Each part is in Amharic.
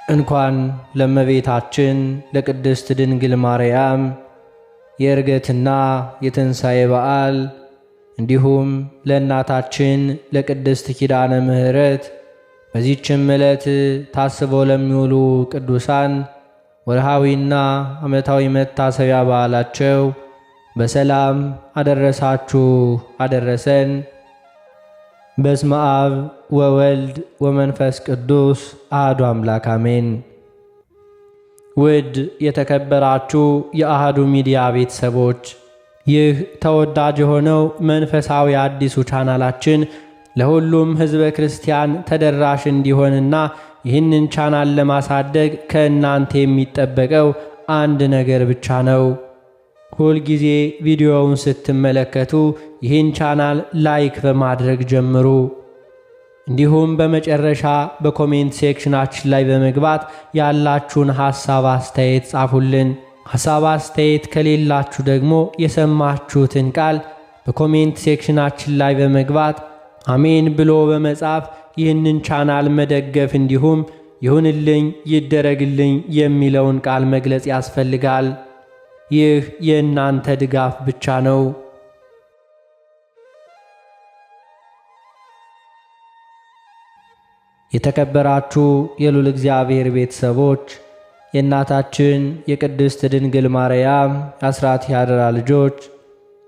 እንኳን ለእመቤታችን ለቅድስት ድንግል ማርያም የዕርገትና የትንሣኤ በዓል እንዲሁም ለእናታችን ለቅድስት ኪዳነ ምሕረት በዚህችም ዕለት ታስበው ለሚውሉ ቅዱሳን ወርሃዊና ዓመታዊ መታሰቢያ በዓላቸው በሰላም አደረሳችሁ አደረሰን። በስመ አብ ወወልድ ወመንፈስ ቅዱስ አሐዱ አምላክ አሜን። ውድ የተከበራችሁ የአሐዱ ሚዲያ ቤተሰቦች፣ ይህ ተወዳጅ የሆነው መንፈሳዊ አዲሱ ቻናላችን ለሁሉም ሕዝበ ክርስቲያን ተደራሽ እንዲሆንና ይህንን ቻናል ለማሳደግ ከእናንተ የሚጠበቀው አንድ ነገር ብቻ ነው። ሁል ጊዜ ቪዲዮውን ስትመለከቱ ይህን ቻናል ላይክ በማድረግ ጀምሩ። እንዲሁም በመጨረሻ በኮሜንት ሴክሽናችን ላይ በመግባት ያላችሁን ሐሳብ አስተያየት ጻፉልን። ሐሳብ አስተያየት ከሌላችሁ ደግሞ የሰማችሁትን ቃል በኮሜንት ሴክሽናችን ላይ በመግባት አሜን ብሎ በመጻፍ ይህንን ቻናል መደገፍ እንዲሁም ይሁንልኝ ይደረግልኝ የሚለውን ቃል መግለጽ ያስፈልጋል። ይህ የእናንተ ድጋፍ ብቻ ነው። የተከበራችሁ የልዑል እግዚአብሔር ቤተሰቦች፣ የእናታችን የቅድስት ድንግል ማርያም የአስራት ያደራ ልጆች፣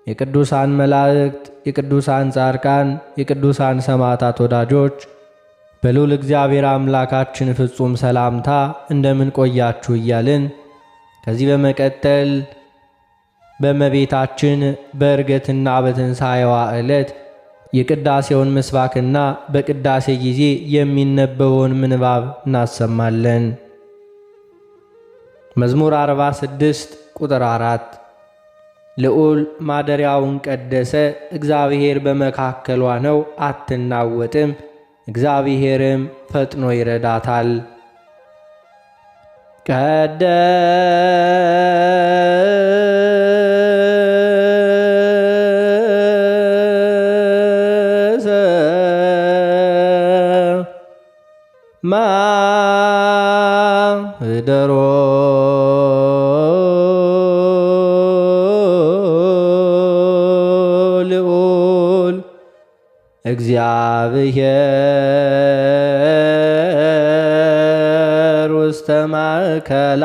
የቅዱሳን መላእክት፣ የቅዱሳን ጻድቃን፣ የቅዱሳን ሰማዕታት ወዳጆች በልዑል እግዚአብሔር አምላካችን ፍጹም ሰላምታ እንደምን ቆያችሁ እያልን ከዚህ በመቀጠል በእመቤታችን በዕርገትና በትንሣኤዋ ዕለት የቅዳሴውን ምስባክና በቅዳሴ ጊዜ የሚነበበውን ምንባብ እናሰማለን። መዝሙር 46 ቁጥር 4 ልዑል ማደሪያውን ቀደሰ፣ እግዚአብሔር በመካከሏ ነው አትናወጥም፣ እግዚአብሔርም ፈጥኖ ይረዳታል። ማኅደሮ ልዑል እግዚአብሔር ውስተ ማእከላ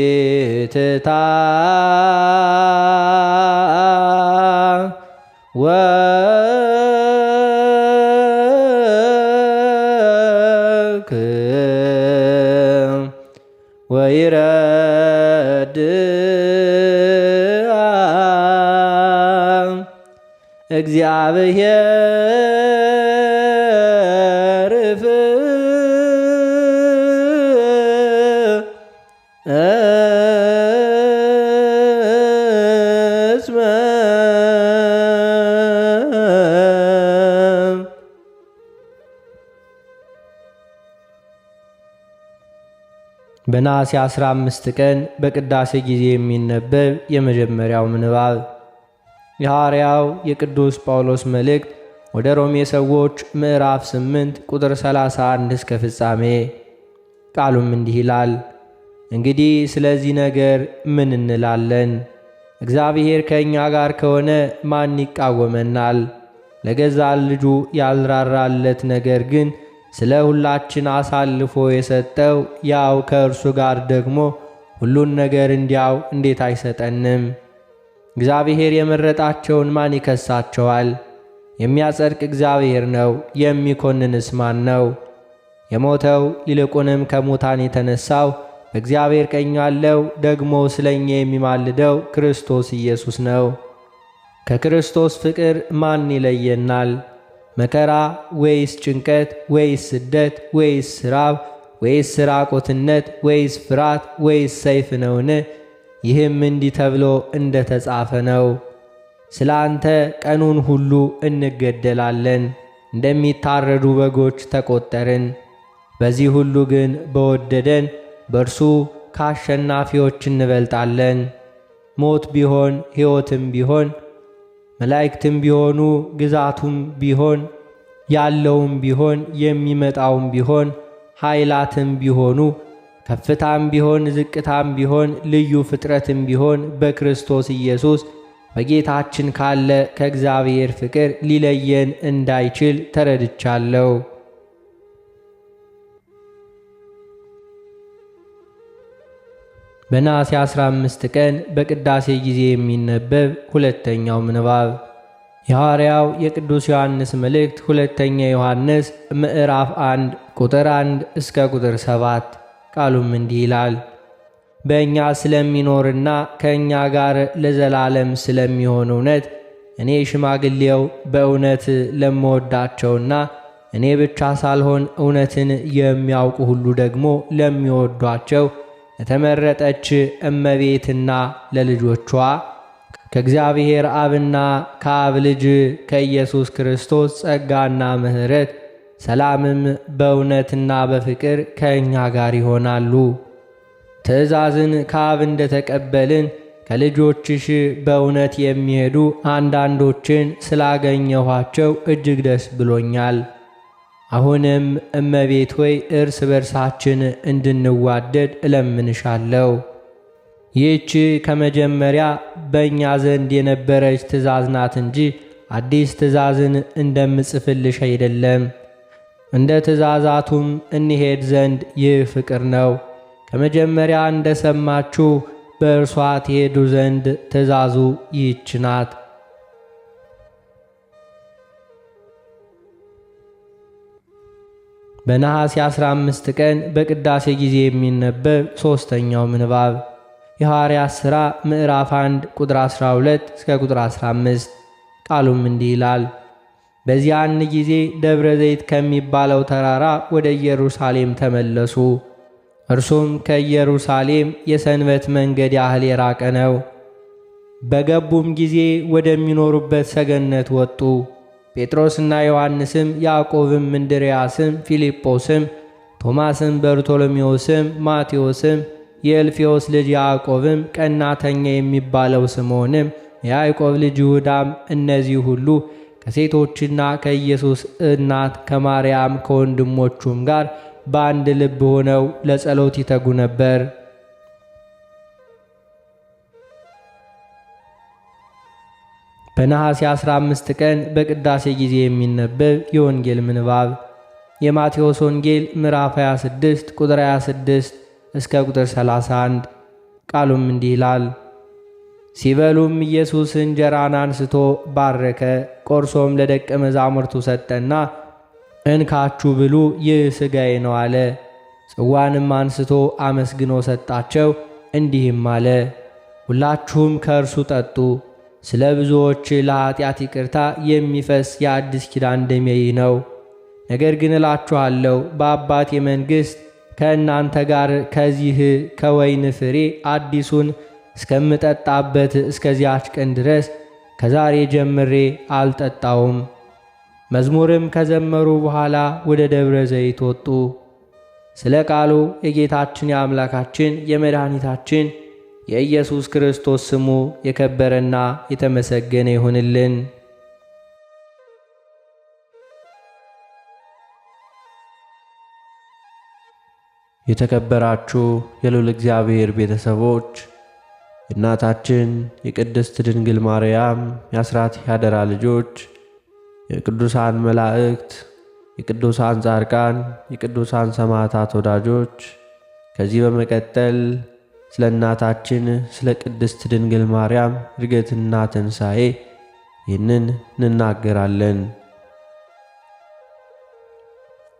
ኢትታ ወይረድአ እግዚአብሔር ፍጽመ በነሐሴ 15 ቀን በቅዳሴ ጊዜ የሚነበብ የመጀመሪያው ምንባብ የሐዋርያው የቅዱስ ጳውሎስ መልእክት ወደ ሮሜ ሰዎች ምዕራፍ 8 ቁጥር 31 እስከ ፍጻሜ። ቃሉም እንዲህ ይላል። እንግዲህ ስለዚህ ነገር ምን እንላለን? እግዚአብሔር ከእኛ ጋር ከሆነ ማን ይቃወመናል? ለገዛ ልጁ ያልራራለት ነገር ግን ስለ ሁላችን አሳልፎ የሰጠው ያው ከእርሱ ጋር ደግሞ ሁሉን ነገር እንዲያው እንዴት አይሰጠንም? እግዚአብሔር የመረጣቸውን ማን ይከሳቸዋል? የሚያጸድቅ እግዚአብሔር ነው። የሚኮንንስ ማን ነው? የሞተው ይልቁንም ከሙታን የተነሳው በእግዚአብሔር ቀኝ ያለው ደግሞ ስለ እኛ የሚማልደው ክርስቶስ ኢየሱስ ነው። ከክርስቶስ ፍቅር ማን ይለየናል? መከራ ወይስ ጭንቀት ወይስ ስደት ወይስ ራብ ወይስ ራቆትነት ወይስ ፍርሃት ወይስ ሰይፍ ነውን? ይህም እንዲህ ተብሎ እንደ ተጻፈ ነው። ስለ አንተ ቀኑን ሁሉ እንገደላለን፣ እንደሚታረዱ በጎች ተቆጠርን። በዚህ ሁሉ ግን በወደደን በእርሱ ከአሸናፊዎች እንበልጣለን። ሞት ቢሆን ሕይወትም ቢሆን መላእክትም ቢሆኑ ግዛቱም ቢሆን ያለውም ቢሆን የሚመጣውም ቢሆን ኃይላትም ቢሆኑ ከፍታም ቢሆን ዝቅታም ቢሆን ልዩ ፍጥረትም ቢሆን በክርስቶስ ኢየሱስ በጌታችን ካለ ከእግዚአብሔር ፍቅር ሊለየን እንዳይችል ተረድቻለሁ። በነሐሴ 15 ቀን በቅዳሴ ጊዜ የሚነበብ ሁለተኛው ምንባብ የሐዋርያው የቅዱስ ዮሐንስ መልእክት ሁለተኛ ዮሐንስ ምዕራፍ 1 ቁጥር 1 እስከ ቁጥር 7። ቃሉም እንዲህ ይላል። በእኛ ስለሚኖርና ከእኛ ጋር ለዘላለም ስለሚሆን እውነት እኔ ሽማግሌው በእውነት ለምወዳቸውና እኔ ብቻ ሳልሆን እውነትን የሚያውቁ ሁሉ ደግሞ ለሚወዷቸው ለተመረጠች እመቤትና ለልጆቿ ከእግዚአብሔር አብና ከአብ ልጅ ከኢየሱስ ክርስቶስ ጸጋና ምሕረት ሰላምም በእውነትና በፍቅር ከእኛ ጋር ይሆናሉ። ትእዛዝን ከአብ እንደተቀበልን ከልጆችሽ በእውነት የሚሄዱ አንዳንዶችን ስላገኘኋቸው እጅግ ደስ ብሎኛል። አሁንም እመቤት ሆይ እርስ በርሳችን እንድንዋደድ እለምንሻለሁ። ይህች ከመጀመሪያ በእኛ ዘንድ የነበረች ትእዛዝ ናት እንጂ አዲስ ትእዛዝን እንደምጽፍልሽ አይደለም። እንደ ትእዛዛቱም እንሄድ ዘንድ ይህ ፍቅር ነው። ከመጀመሪያ እንደሰማችሁ በእርሷ ትሄዱ ዘንድ ትእዛዙ ይህች ናት። በነሐሴ 15 ቀን በቅዳሴ ጊዜ የሚነበብ ሦስተኛው ምንባብ የሐዋርያት ሥራ ምዕራፍ 1 ቁጥር 12 እስከ ቁጥር 15። ቃሉም እንዲህ ይላል። በዚያን ጊዜ ደብረ ዘይት ከሚባለው ተራራ ወደ ኢየሩሳሌም ተመለሱ። እርሱም ከኢየሩሳሌም የሰንበት መንገድ ያህል የራቀ ነው። በገቡም ጊዜ ወደሚኖሩበት ሰገነት ወጡ። ጴጥሮስና ዮሐንስም፣ ያዕቆብም፣ እንድርያስም፣ ፊልጶስም፣ ቶማስም፣ በርቶሎሜዎስም፣ ማቴዎስም፣ የእልፌዎስ ልጅ ያዕቆብም፣ ቀናተኛ የሚባለው ስምዖንም፣ የያዕቆብ ልጅ ይሁዳም፣ እነዚህ ሁሉ ከሴቶችና ከኢየሱስ እናት ከማርያም ከወንድሞቹም ጋር በአንድ ልብ ሆነው ለጸሎት ይተጉ ነበር። በነሐሴ 15 ቀን በቅዳሴ ጊዜ የሚነበብ የወንጌል ምንባብ የማቴዎስ ወንጌል ምዕራፍ 26 ቁጥር 26 እስከ ቁጥር 31። ቃሉም እንዲህ ይላል። ሲበሉም ኢየሱስ እንጀራን አንስቶ ባረከ፣ ቆርሶም ለደቀ መዛሙርቱ ሰጠና እንካችሁ ብሉ፣ ይህ ሥጋዬ ነው አለ። ጽዋንም አንስቶ አመስግኖ ሰጣቸው፣ እንዲህም አለ፣ ሁላችሁም ከእርሱ ጠጡ። ስለ ብዙዎች ለኃጢአት ይቅርታ የሚፈስ የአዲስ ኪዳን ደሜ ነው። ነገር ግን እላችኋለሁ በአባቴ መንግሥት ከእናንተ ጋር ከዚህ ከወይን ፍሬ አዲሱን እስከምጠጣበት እስከዚያች ቀን ድረስ ከዛሬ ጀምሬ አልጠጣውም። መዝሙርም ከዘመሩ በኋላ ወደ ደብረ ዘይት ወጡ። ስለ ቃሉ የጌታችን የአምላካችን የመድኃኒታችን የኢየሱስ ክርስቶስ ስሙ የከበረና የተመሰገነ ይሁንልን። የተከበራችሁ የልዑል እግዚአብሔር ቤተሰቦች የእናታችን የቅድስት ድንግል ማርያም የአስራት ያደራ ልጆች የቅዱሳን መላእክት፣ የቅዱሳን ጻድቃን፣ የቅዱሳን ሰማዕታት ወዳጆች ከዚህ በመቀጠል ስለ እናታችን ስለ ቅድስት ድንግል ማርያም ዕርገትና ትንሣኤ ይህንን እንናገራለን።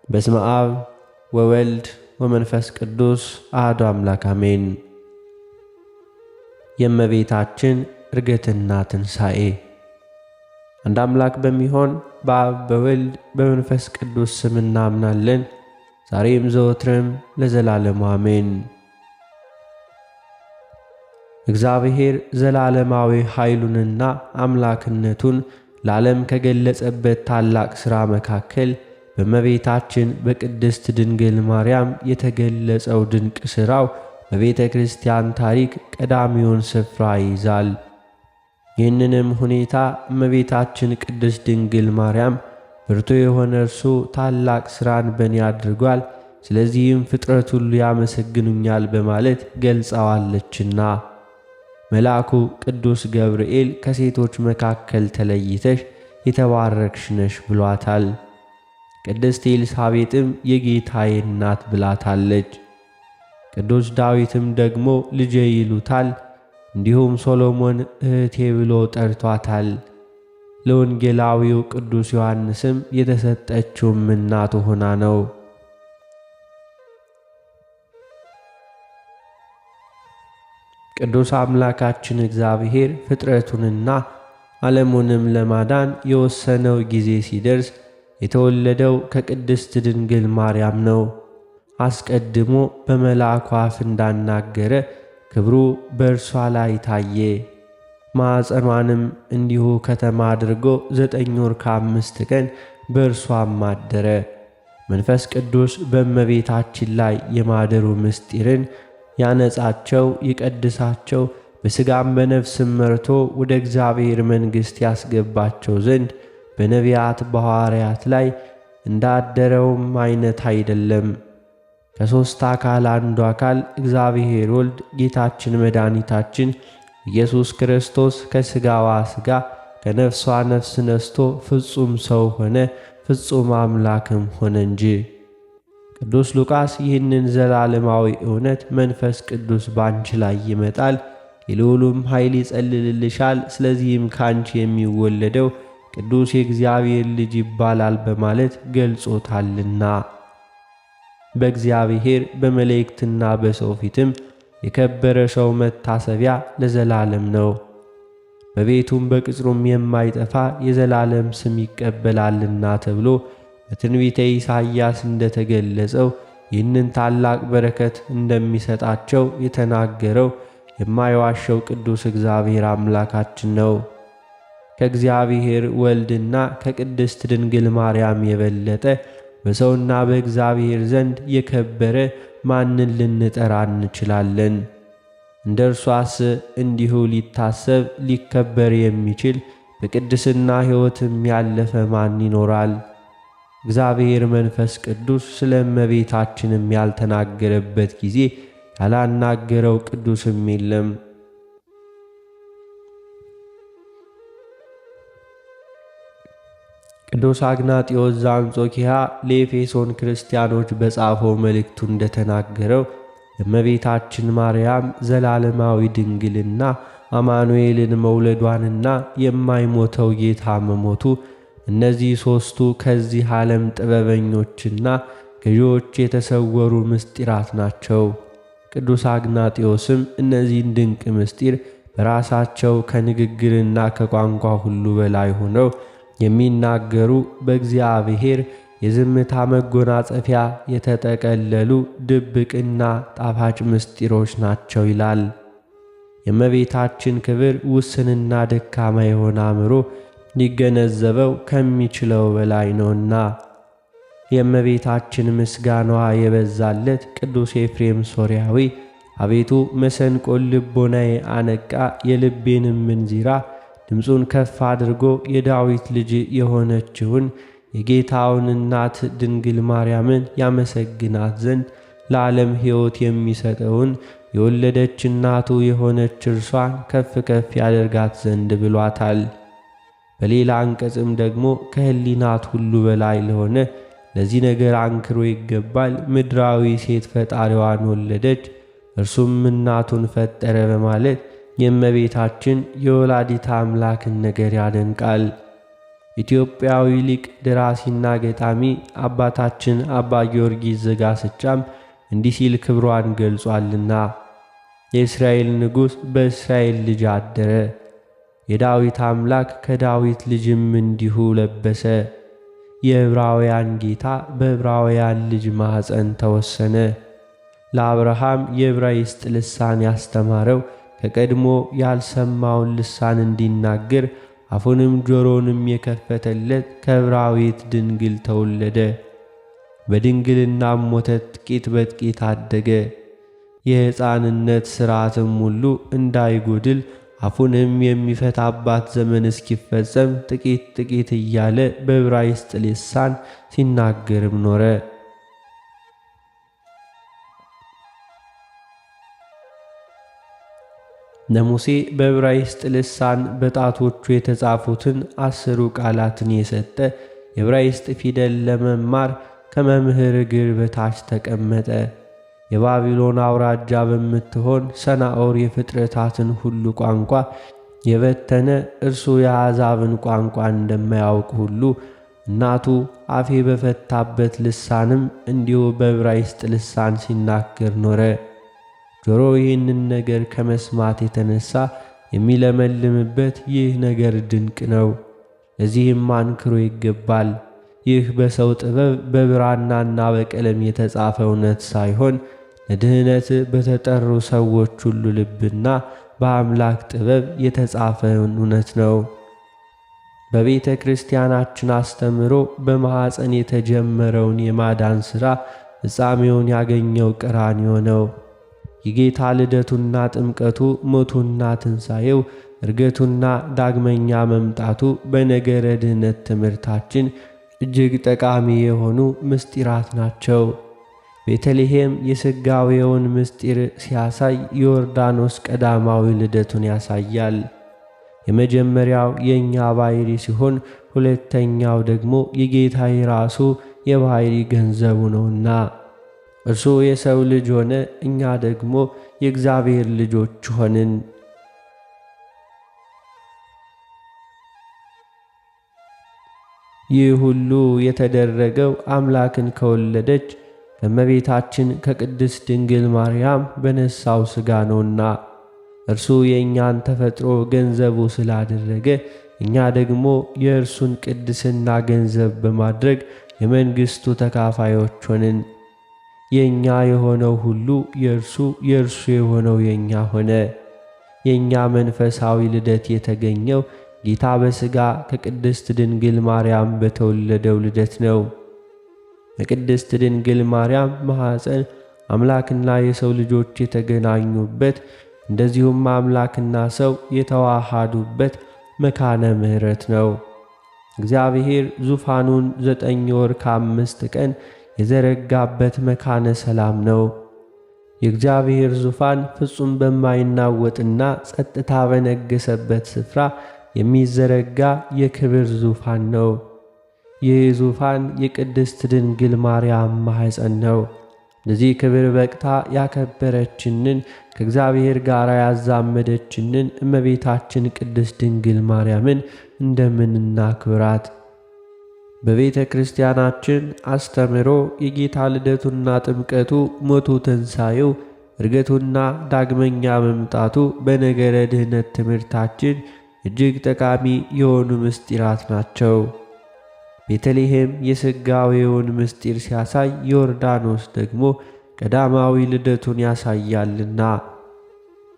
በስመ አብ ወወልድ ወመንፈስ ቅዱስ አሐዱ አምላክ አሜን። የእመቤታችን ዕርገትና ትንሣኤ። አንድ አምላክ በሚሆን በአብ በወልድ በመንፈስ ቅዱስ ስም እናምናለን፣ ዛሬም ዘወትርም ለዘላለሙ አሜን። እግዚአብሔር ዘላለማዊ ኃይሉንና አምላክነቱን ለዓለም ከገለጸበት ታላቅ ሥራ መካከል በእመቤታችን በቅድስት ድንግል ማርያም የተገለጸው ድንቅ ሥራው በቤተ ክርስቲያን ታሪክ ቀዳሚውን ስፍራ ይይዛል። ይህንንም ሁኔታ እመቤታችን ቅድስት ድንግል ማርያም ብርቱ የሆነ እርሱ ታላቅ ሥራን በእኔ አድርጓል፣ ስለዚህም ፍጥረት ሁሉ ያመሰግኑኛል በማለት ገልጸዋለችና። መልአኩ ቅዱስ ገብርኤል ከሴቶች መካከል ተለይተሽ የተባረክሽ ነሽ ብሏታል። ቅድስት ኤልሳቤጥም የጌታዬ እናት ብላታለች። ቅዱስ ዳዊትም ደግሞ ልጄ ይሉታል። እንዲሁም ሶሎሞን እህቴ ብሎ ጠርቷታል። ለወንጌላዊው ቅዱስ ዮሐንስም የተሰጠችውም እናቱ ሆና ነው። ቅዱስ አምላካችን እግዚአብሔር ፍጥረቱንና ዓለሙንም ለማዳን የወሰነው ጊዜ ሲደርስ የተወለደው ከቅድስት ድንግል ማርያም ነው። አስቀድሞ በመልአኩ አፍ እንዳናገረ ክብሩ በእርሷ ላይ ታየ። ማኅፀኗንም እንዲሁ ከተማ አድርጎ 9 ወር ከ5 ቀን በእርሷም አደረ። መንፈስ ቅዱስ በእመቤታችን ላይ የማደሩ ምስጢርን ያነጻቸው ይቀድሳቸው በሥጋም በነፍስም መርቶ ወደ እግዚአብሔር መንግሥት ያስገባቸው ዘንድ በነቢያት በሐዋርያት ላይ እንዳደረውም ዓይነት አይደለም። ከሦስት አካል አንዱ አካል እግዚአብሔር ወልድ ጌታችን መድኃኒታችን ኢየሱስ ክርስቶስ ከሥጋዋ ሥጋ ከነፍሷ ነፍስ ነስቶ ፍጹም ሰው ሆነ፣ ፍጹም አምላክም ሆነ እንጂ። ቅዱስ ሉቃስ ይህንን ዘላለማዊ እውነት መንፈስ ቅዱስ ባንቺ ላይ ይመጣል፣ የልዑሉም ኃይል ይጸልልልሻል፣ ስለዚህም ካንቺ የሚወለደው ቅዱስ የእግዚአብሔር ልጅ ይባላል በማለት ገልጾታልና። በእግዚአብሔር በመላእክትና በሰው ፊትም የከበረ ሰው መታሰቢያ ለዘላለም ነው። በቤቱም በቅጽሩም የማይጠፋ የዘላለም ስም ይቀበላልና ተብሎ በትንቢተ ኢሳይያስ እንደተገለጸው ይህንን ታላቅ በረከት እንደሚሰጣቸው የተናገረው የማይዋሸው ቅዱስ እግዚአብሔር አምላካችን ነው። ከእግዚአብሔር ወልድና ከቅድስት ድንግል ማርያም የበለጠ በሰውና በእግዚአብሔር ዘንድ የከበረ ማንን ልንጠራ እንችላለን? እንደ እርሷስ እንዲሁ ሊታሰብ ሊከበር የሚችል በቅድስና ሕይወትም ያለፈ ማን ይኖራል? እግዚአብሔር መንፈስ ቅዱስ ስለ እመቤታችንም ያልተናገረበት ጊዜ ያላናገረው ቅዱስም የለም። ቅዱስ አግናጢዮስ ዘአንጾኪያ ለኤፌሶን ክርስቲያኖች በጻፈው መልእክቱ እንደተናገረው እመቤታችን ማርያም ዘላለማዊ ድንግልና አማኑኤልን መውለዷንና የማይሞተው ጌታ መሞቱ እነዚህ ሦስቱ ከዚህ ዓለም ጥበበኞችና ገዢዎች የተሰወሩ ምስጢራት ናቸው። ቅዱስ አግናጢዮስም እነዚህን ድንቅ ምስጢር በራሳቸው ከንግግርና ከቋንቋ ሁሉ በላይ ሆነው የሚናገሩ በእግዚአብሔር የዝምታ መጎናጸፊያ የተጠቀለሉ ድብቅና ጣፋጭ ምስጢሮች ናቸው ይላል። የእመቤታችን ክብር ውስንና ደካማ የሆነ አእምሮ ሊገነዘበው ከሚችለው በላይ ነውና። የእመቤታችን ምስጋናዋ የበዛለት ቅዱስ ኤፍሬም ሶርያዊ አቤቱ መሰንቆን ልቦናዬ አነቃ፣ የልቤንም እንዚራ ድምፁን ከፍ አድርጎ የዳዊት ልጅ የሆነችውን የጌታውን እናት ድንግል ማርያምን ያመሰግናት ዘንድ ለዓለም ሕይወት የሚሰጠውን የወለደች እናቱ የሆነች እርሷን ከፍ ከፍ ያደርጋት ዘንድ ብሏታል። በሌላ አንቀጽም ደግሞ ከሕሊናት ሁሉ በላይ ለሆነ ለዚህ ነገር አንክሮ ይገባል፣ ምድራዊ ሴት ፈጣሪዋን ወለደች፣ እርሱም እናቱን ፈጠረ በማለት የእመቤታችን የወላዲተ አምላክን ነገር ያደንቃል። ኢትዮጵያዊ ሊቅ ደራሲና ገጣሚ አባታችን አባ ጊዮርጊስ ዘጋስጫም እንዲህ ሲል ክብሯን ገልጿልና የእስራኤል ንጉሥ በእስራኤል ልጅ አደረ፣ የዳዊት አምላክ ከዳዊት ልጅም እንዲሁ ለበሰ፣ የዕብራውያን ጌታ በዕብራውያን ልጅ ማኅፀን ተወሰነ። ለአብርሃም የዕብራይስጥ ልሳን ያስተማረው ከቀድሞ ያልሰማውን ልሳን እንዲናገር አፉንም ጆሮንም የከፈተለት ከዕብራዊት ድንግል ተወለደ። በድንግልናም ወተት ጥቂት በጥቂት አደገ። የሕፃንነት ሥርዓትም ሁሉ እንዳይጎድል አፉንም የሚፈታባት ዘመን እስኪፈጸም ጥቂት ጥቂት እያለ በዕብራይስጥ ልሳን ሲናገርም ኖረ። ለሙሴ በዕብራይስጥ ልሳን በጣቶቹ የተጻፉትን 10 ቃላትን የሰጠ የዕብራይስጥ ፊደል ለመማር ከመምህር እግር በታች ተቀመጠ። የባቢሎን አውራጃ በምትሆን ሰናዖር የፍጥረታትን ሁሉ ቋንቋ የበተነ እርሱ የአሕዛብን ቋንቋ እንደማያውቅ ሁሉ እናቱ አፌ በፈታበት ልሳንም እንዲሁ በዕብራይስጥ ልሳን ሲናገር ኖረ። ጆሮ ይህንን ነገር ከመስማት የተነሳ የሚለመልምበት ይህ ነገር ድንቅ ነው። ለዚህም አንክሮ ይገባል። ይህ በሰው ጥበብ በብራናና በቀለም የተጻፈ እውነት ሳይሆን ለድኅነት በተጠሩ ሰዎች ሁሉ ልብና በአምላክ ጥበብ የተጻፈ እውነት ነው። በቤተ ክርስቲያናችን አስተምሮ በማኅፀን የተጀመረውን የማዳን ሥራ ፍጻሜውን ያገኘው ቀራንዮ ነው። የጌታ ልደቱና ጥምቀቱ፣ ሞቱና ትንሣኤው፣ ዕርገቱና ዳግመኛ መምጣቱ በነገረ ድኅነት ትምህርታችን እጅግ ጠቃሚ የሆኑ ምስጢራት ናቸው። ቤተልሔም የሥጋዌውን ምስጢር ሲያሳይ፣ ዮርዳኖስ ቀዳማዊ ልደቱን ያሳያል። የመጀመሪያው የእኛ ባሕሪ ሲሆን ሁለተኛው ደግሞ የጌታ የራሱ የባሕሪ ገንዘቡ ነውና እርሱ የሰው ልጅ ሆነ፣ እኛ ደግሞ የእግዚአብሔር ልጆች ሆንን። ይህ ሁሉ የተደረገው አምላክን ከወለደች ከእመቤታችን ከቅድስት ድንግል ማርያም በነሳው ሥጋ ነውና እርሱ የእኛን ተፈጥሮ ገንዘቡ ስላደረገ እኛ ደግሞ የእርሱን ቅድስና ገንዘብ በማድረግ የመንግሥቱ ተካፋዮች ሆንን። የእኛ የሆነው ሁሉ የእርሱ፣ የእርሱ የሆነው የእኛ ሆነ። የእኛ መንፈሳዊ ልደት የተገኘው ጌታ በሥጋ ከቅድስት ድንግል ማርያም በተወለደው ልደት ነው። በቅድስት ድንግል ማርያም ማኅፀን አምላክና የሰው ልጆች የተገናኙበት እንደዚሁም አምላክና ሰው የተዋሃዱበት መካነ ምሕረት ነው። እግዚአብሔር ዙፋኑን 9 ወር ከ5 ቀን የዘረጋበት መካነ ሰላም ነው። የእግዚአብሔር ዙፋን ፍጹም በማይናወጥና ጸጥታ በነገሰበት ስፍራ የሚዘረጋ የክብር ዙፋን ነው። ይህ ዙፋን የቅድስት ድንግል ማርያም ማኅፀን ነው። ለዚህ ክብር በቅታ ያከበረችንን ከእግዚአብሔር ጋር ያዛመደችንን እመቤታችን ቅድስት ድንግል ማርያምን እንደምን እናክብራት? በቤተ ክርስቲያናችን አስተምሮ የጌታ ልደቱና ጥምቀቱ፣ ሞቱ፣ ትንሣኤው፣ ዕርገቱና ዳግመኛ መምጣቱ በነገረ ድኅነት ትምህርታችን እጅግ ጠቃሚ የሆኑ ምስጢራት ናቸው። ቤተልሔም የሥጋዌውን ምስጢር ሲያሳይ፣ ዮርዳኖስ ደግሞ ቀዳማዊ ልደቱን ያሳያልና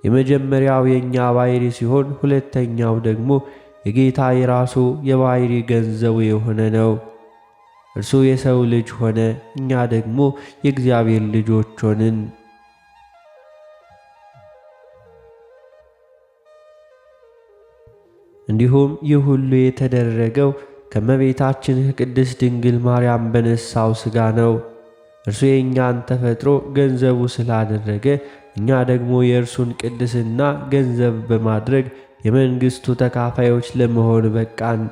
የመጀመሪያው የእኛ ባሕሪ ሲሆን ሁለተኛው ደግሞ የጌታ የራሱ የባሕሪ ገንዘቡ የሆነ ነው። እርሱ የሰው ልጅ ሆነ፣ እኛ ደግሞ የእግዚአብሔር ልጆች ሆንን። እንዲሁም ይህ ሁሉ የተደረገው ከእመቤታችን ከቅድስት ድንግል ማርያም በነሳው ሥጋ ነው። እርሱ የእኛን ተፈጥሮ ገንዘቡ ስላደረገ እኛ ደግሞ የእርሱን ቅድስና ገንዘብ በማድረግ የመንግሥቱ ተካፋዮች ለመሆን በቃን።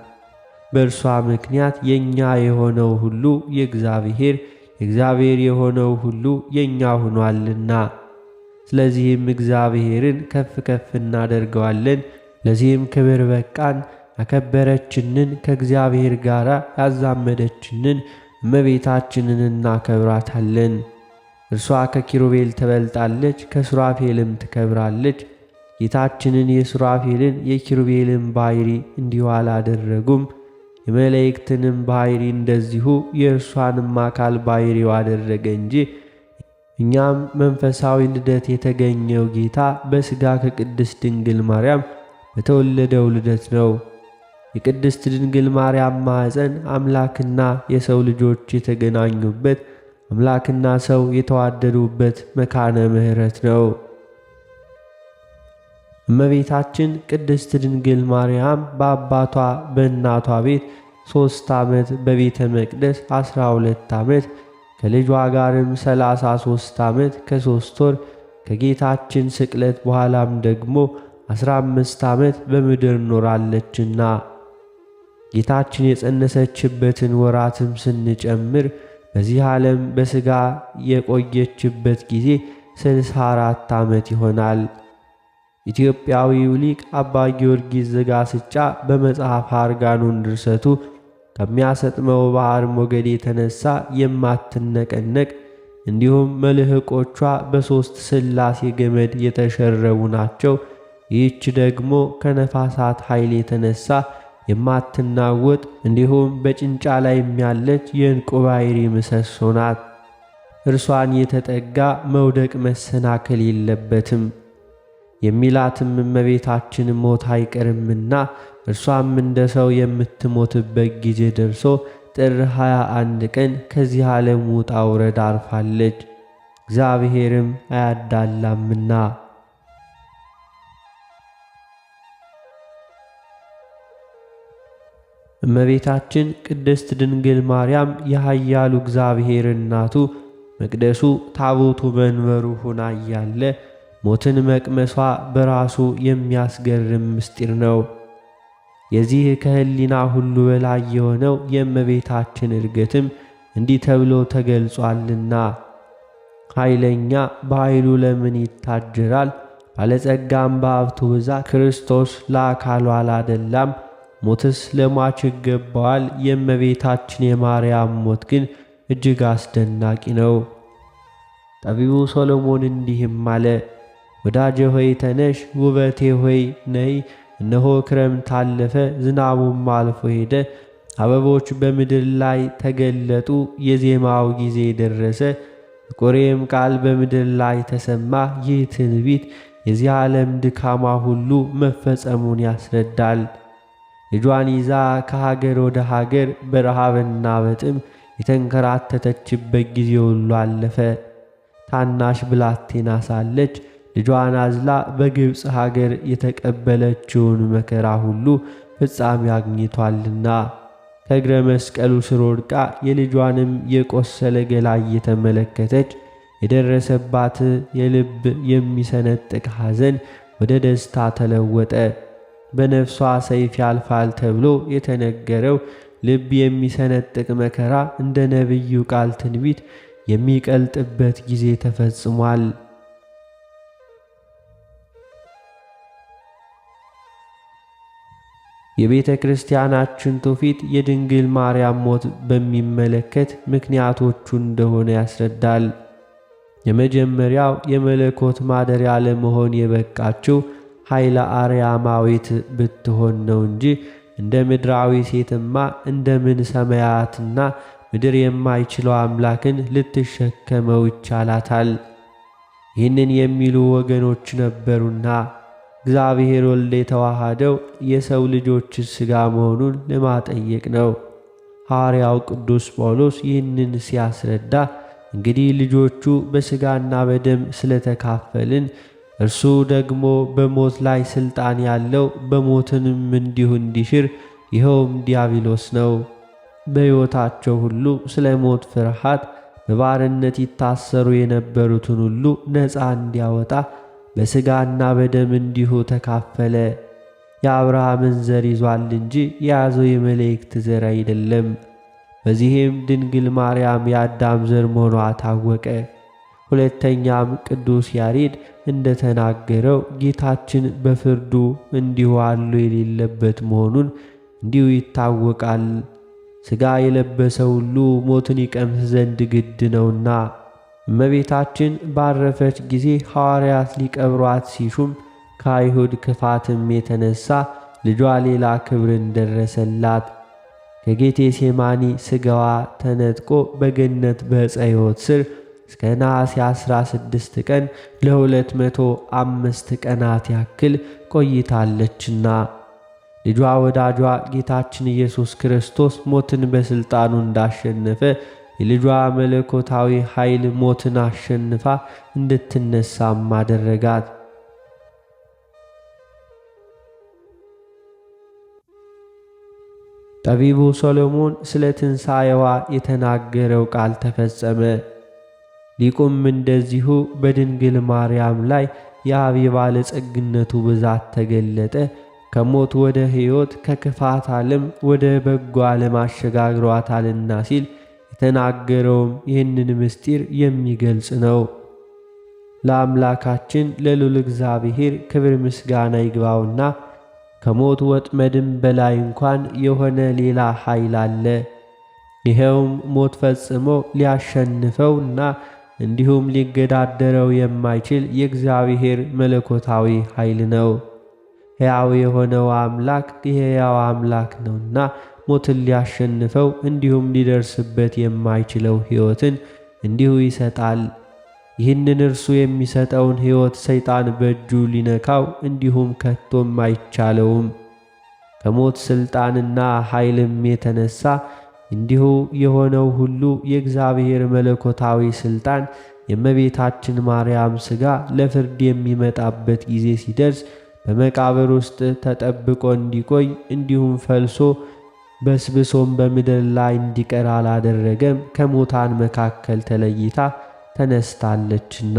በእርሷ ምክንያት የእኛ የሆነው ሁሉ የእግዚአብሔር፣ የእግዚአብሔር የሆነው ሁሉ የእኛ ሆኗልና፣ ስለዚህም እግዚአብሔርን ከፍ ከፍ እናደርገዋለን። ለዚህም ክብር በቃን። ያከበረችንን ከእግዚአብሔር ጋር ያዛመደችንን እመቤታችንን እናከብራታለን። እርሷ ከኪሩቤል ትበልጣለች፣ ከሱራፌልም ትከብራለች። ጌታችንን የሱራፌልን የኪሩቤልን ባሕሪ እንዲሁ አላደረጉም። የመላእክትንም ባሕሪ እንደዚሁ የእርሷንም አካል ባሕሪው አደረገ እንጂ። እኛም መንፈሳዊ ልደት የተገኘው ጌታ በሥጋ ከቅድስት ድንግል ማርያም በተወለደው ልደት ነው። የቅድስት ድንግል ማርያም ማኅፀን አምላክና የሰው ልጆች የተገናኙበት፣ አምላክና ሰው የተዋደዱበት መካነ ምሕረት ነው። እመቤታችን ቅድስት ድንግል ማርያም በአባቷ በእናቷ ቤት 3 ዓመት፣ በቤተ መቅደስ 12 ዓመት፣ ከልጇ ጋርም 33 ዓመት ከ3 ወር ከጌታችን ስቅለት በኋላም ደግሞ 15 ዓመት በምድር ኖራለችና ጌታችን የጸነሰችበትን ወራትም ስንጨምር በዚህ ዓለም በሥጋ የቆየችበት ጊዜ 64 ዓመት ይሆናል። ኢትዮጵያዊው ሊቅ አባ ጊዮርጊስ ዘጋስጫ በመጽሐፍ አርጋኖን ድርሰቱ ከሚያሰጥመው ባሕር ሞገድ የተነሳ የማትነቀነቅ እንዲሁም መልህቆቿ በሦስት ሥላሴ ገመድ የተሸረቡ ናቸው። ይህች ደግሞ ከነፋሳት ኃይል የተነሳ የማትናወጥ እንዲሁም በጭንጫ ላይ ያለች የዕንቁ ባሕሪ ምሰሶ ናት። እርሷን የተጠጋ መውደቅ መሰናከል የለበትም የሚላትም እመቤታችን ሞት አይቀርምና እርሷም እንደ ሰው የምትሞትበት ጊዜ ደርሶ ጥር 21 ቀን ከዚህ ዓለም ውጣ ውረድ አርፋለች። እግዚአብሔርም አያዳላምና። እመቤታችን ቅድስት ድንግል ማርያም የኃያሉ እግዚአብሔር እናቱ መቅደሱ ታቦቱ መንበሩ ሆና እያለ ሞትን መቅመሷ በራሱ የሚያስገርም ምስጢር ነው። የዚህ ከሕሊና ሁሉ በላይ የሆነው የእመቤታችን ዕርገትም እንዲህ ተብሎ ተገልጿልና ኃይለኛ በኃይሉ ለምን ይታጀራል? ባለጸጋም በሀብቱ ብዛት ክርስቶስ ለአካሉ አላደላም። ሞትስ ለሟች ይገባዋል። የእመቤታችን የማርያም ሞት ግን እጅግ አስደናቂ ነው። ጠቢቡ ሰሎሞን እንዲህም አለ፣ ወዳጄ ሆይ ተነሽ፣ ውበቴ ሆይ ነይ። እነሆ ክረምት አለፈ፣ ዝናቡም አልፎ ሄደ፣ አበቦች በምድር ላይ ተገለጡ። የዜማው ጊዜ ደረሰ፣ የቆሬም ቃል በምድር ላይ ተሰማ። ይህ ትንቢት የዚህ ዓለም ድካማ ሁሉ መፈጸሙን ያስረዳል። ልጇን ይዛ ከሀገር ወደ ሀገር በረሃብና በጥም የተንከራተተችበት ጊዜ ሁሉ አለፈ። ታናሽ ብላቴና ሳለች ልጇን አዝላ በግብፅ ሀገር የተቀበለችውን መከራ ሁሉ ፍጻሜ አግኝቷልና ከእግረ መስቀሉ ስር ወድቃ የልጇንም የቆሰለ ገላ እየተመለከተች የደረሰባት የልብ የሚሰነጥቅ ሐዘን ወደ ደስታ ተለወጠ። በነፍሷ ሰይፍ ያልፋል ተብሎ የተነገረው ልብ የሚሰነጥቅ መከራ እንደ ነቢዩ ቃል ትንቢት የሚቀልጥበት ጊዜ ተፈጽሟል። የቤተ ክርስቲያናችን ትውፊት የድንግል ማርያም ሞት በሚመለከት ምክንያቶቹ እንደሆነ ያስረዳል። የመጀመሪያው የመለኮት ማደሪያ ለመሆን የበቃችው ኃይለ አርያማዊት ብትሆን ነው እንጂ እንደ ምድራዊ ሴትማ እንደምን ሰማያትና ምድር የማይችለው አምላክን ልትሸከመው ይቻላታል? ይህንን የሚሉ ወገኖች ነበሩና እግዚአብሔር ወልድ የተዋሃደው የሰው ልጆች ሥጋ መሆኑን ለማጠየቅ ነው። ሐዋርያው ቅዱስ ጳውሎስ ይህንን ሲያስረዳ እንግዲህ ልጆቹ በሥጋና በደም ስለተካፈልን እርሱ ደግሞ በሞት ላይ ሥልጣን ያለው በሞትንም እንዲሁ እንዲሽር ይኸውም ዲያብሎስ ነው። በሕይወታቸው ሁሉ ስለ ሞት ፍርሃት በባርነት ይታሰሩ የነበሩትን ሁሉ ነፃ እንዲያወጣ በሥጋና በደም እንዲሁ ተካፈለ። የአብርሃምን ዘር ይዟል እንጂ የያዘው የመላእክት ዘር አይደለም። በዚህም ድንግል ማርያም የአዳም ዘር መሆኗ ታወቀ። ሁለተኛም ቅዱስ ያሬድ እንደተናገረው ጌታችን በፍርዱ እንዲሁ አሉ የሌለበት መሆኑን እንዲሁ ይታወቃል። ሥጋ የለበሰ ሁሉ ሞትን ይቀምስ ዘንድ ግድ ነውና። እመቤታችን ባረፈች ጊዜ ሐዋርያት ሊቀብሯት ሲሹም ከአይሁድ ክፋትም የተነሳ ልጇ ሌላ ክብርን ደረሰላት። ከጌቴ ሴማኒ ሥጋዋ ተነጥቆ በገነት በዕፀ ሕይወት ስር እስከ ነሐሴ 16 ቀን ለ205 ቀናት ያክል ቆይታለችና ልጇ ወዳጇ ጌታችን ኢየሱስ ክርስቶስ ሞትን በሥልጣኑ እንዳሸነፈ የልጇ መለኮታዊ ኃይል ሞትን አሸንፋ እንድትነሳም አደረጋት። ጠቢቡ ሰሎሞን ስለ ትንሣኤዋ የተናገረው ቃል ተፈጸመ። ሊቁም እንደዚሁ በድንግል ማርያም ላይ የአብ የባለጸግነቱ ብዛት ተገለጠ፣ ከሞት ወደ ሕይወት ከክፋት ዓለም ወደ በጎ ዓለም አሸጋግሯታልና ሲል የተናገረውም ይህንን ምስጢር የሚገልጽ ነው። ለአምላካችን ለልዑል እግዚአብሔር ክብር ምስጋና ይግባውና ከሞት ወጥመድም በላይ እንኳን የሆነ ሌላ ኃይል አለ። ይኸውም ሞት ፈጽሞ ሊያሸንፈውና እንዲሁም ሊገዳደረው የማይችል የእግዚአብሔር መለኮታዊ ኃይል ነው። ሕያው የሆነው አምላክ የሕያው አምላክ ነውና ሞትን ሊያሸንፈው እንዲሁም ሊደርስበት የማይችለው ሕይወትን እንዲሁ ይሰጣል። ይህንን እርሱ የሚሰጠውን ሕይወት ሰይጣን በእጁ ሊነካው እንዲሁም ከቶም አይቻለውም። ከሞት ሥልጣንና ኃይልም የተነሣ እንዲሁ የሆነው ሁሉ የእግዚአብሔር መለኮታዊ ሥልጣን የእመቤታችን ማርያም ሥጋ ለፍርድ የሚመጣበት ጊዜ ሲደርስ በመቃብር ውስጥ ተጠብቆ እንዲቆይ እንዲሁም ፈልሶ በስብሶም በምድር ላይ እንዲቀር አላደረገም። ከሙታን መካከል ተለይታ ተነስታለችና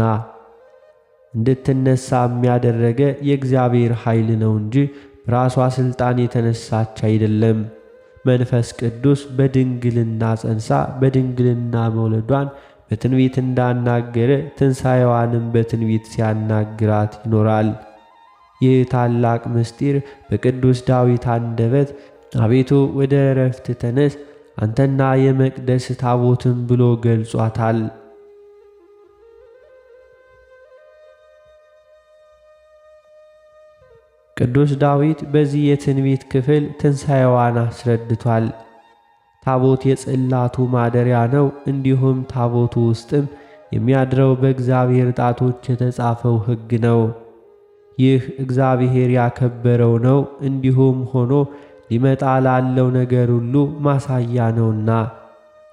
እንድትነሳም ያደረገ የእግዚአብሔር ኃይል ነው እንጂ በራሷ ሥልጣን የተነሳች አይደለም። መንፈስ ቅዱስ በድንግልና ጸንሳ በድንግልና መውለዷን በትንቢት እንዳናገረ ትንሣኤዋንም በትንቢት ሲያናግራት ይኖራል። ይህ ታላቅ ምስጢር በቅዱስ ዳዊት አንደበት አቤቱ ወደ ዕረፍት ተነስ አንተና የመቅደስ ታቦትም ብሎ ገልጿታል። ቅዱስ ዳዊት በዚህ የትንቢት ክፍል ትንሣኤዋን አስረድቷል። ታቦት የጽላቱ ማደሪያ ነው። እንዲሁም ታቦቱ ውስጥም የሚያድረው በእግዚአብሔር ጣቶች የተጻፈው ሕግ ነው። ይህ እግዚአብሔር ያከበረው ነው። እንዲሁም ሆኖ ሊመጣ ላለው ነገር ሁሉ ማሳያ ነውና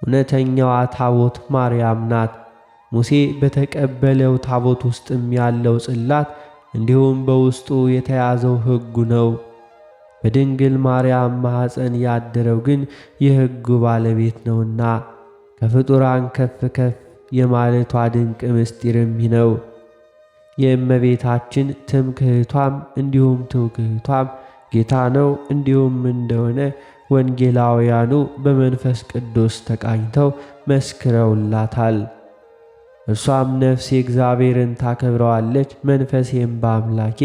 እውነተኛዋ ታቦት ማርያም ናት። ሙሴ በተቀበለው ታቦት ውስጥም ያለው ጽላት እንዲሁም በውስጡ የተያዘው ሕጉ ነው። በድንግል ማርያም ማኅፀን ያደረው ግን የሕጉ ባለቤት ነውና ከፍጡራን ከፍ ከፍ የማለቷ ድንቅ ምስጢርም ነው። የእመቤታችን ትምክህቷም እንዲሁም ትውክህቷም ጌታ ነው። እንዲሁም እንደሆነ ወንጌላውያኑ በመንፈስ ቅዱስ ተቃኝተው መስክረውላታል። እርሷም ነፍሴ እግዚአብሔርን ታከብረዋለች፣ መንፈሴም በአምላኬ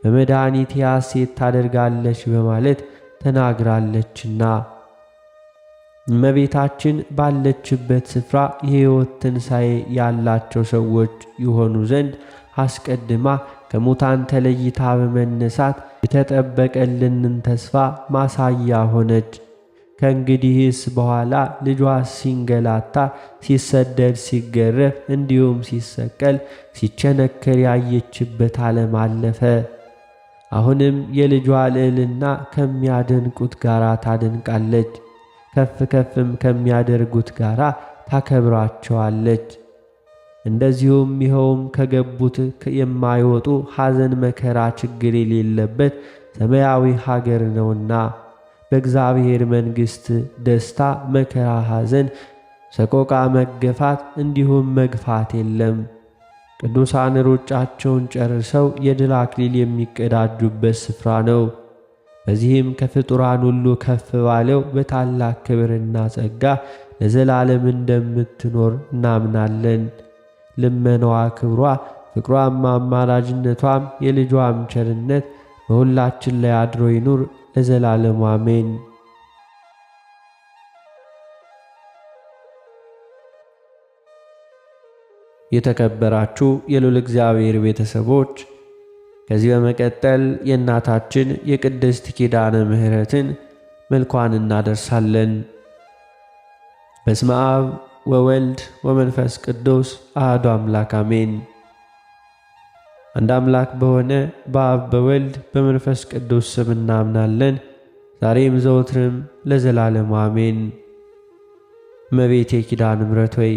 በመድኃኒቴ ሐሴት ታደርጋለች በማለት ተናግራለችና እመቤታችን ባለችበት ስፍራ የሕይወት ትንሣኤ ያላቸው ሰዎች ይሆኑ ዘንድ አስቀድማ ከሙታን ተለይታ በመነሳት የተጠበቀልንን ተስፋ ማሳያ ሆነች። ከእንግዲህስ በኋላ ልጇ ሲንገላታ፣ ሲሰደድ፣ ሲገረፍ እንዲሁም ሲሰቀል፣ ሲቸነከር ያየችበት ዓለም አለፈ። አሁንም የልጇ ልዕልና ከሚያደንቁት ጋር ታደንቃለች፣ ከፍ ከፍም ከሚያደርጉት ጋር ታከብራቸዋለች። እንደዚሁም ይኸውም ከገቡት የማይወጡ ሐዘን፣ መከራ፣ ችግር የሌለበት ሰማያዊ ሀገር ነውና በእግዚአብሔር መንግሥት ደስታ፣ መከራ፣ ሐዘን፣ ሰቆቃ፣ መገፋት እንዲሁም መግፋት የለም። ቅዱሳን ሩጫቸውን ጨርሰው የድል አክሊል የሚቀዳጁበት ስፍራ ነው። በዚህም ከፍጡራን ሁሉ ከፍ ባለው በታላቅ ክብርና ጸጋ ለዘላለም እንደምትኖር እናምናለን። ልመናዋ፣ ክብሯ፣ ፍቅሯም፣ አማላጅነቷም የልጇም ቸርነት በሁላችን ላይ አድሮ ይኑር ለዘላለሙ አሜን። የተከበራችሁ የልዑል እግዚአብሔር ቤተሰቦች ከዚህ በመቀጠል የእናታችን የቅድስት ኪዳነ ምሕረትን መልኳን እናደርሳለን። በስመ አብ ወወልድ ወመንፈስ ቅዱስ አሐዱ አምላክ አሜን። አንድ አምላክ በሆነ በአብ በወልድ በመንፈስ ቅዱስ ስም እናምናለን፣ ዛሬም ዘወትርም ለዘላለሙ አሜን። እመቤቴ ኪዳነ ምሕረት ሆይ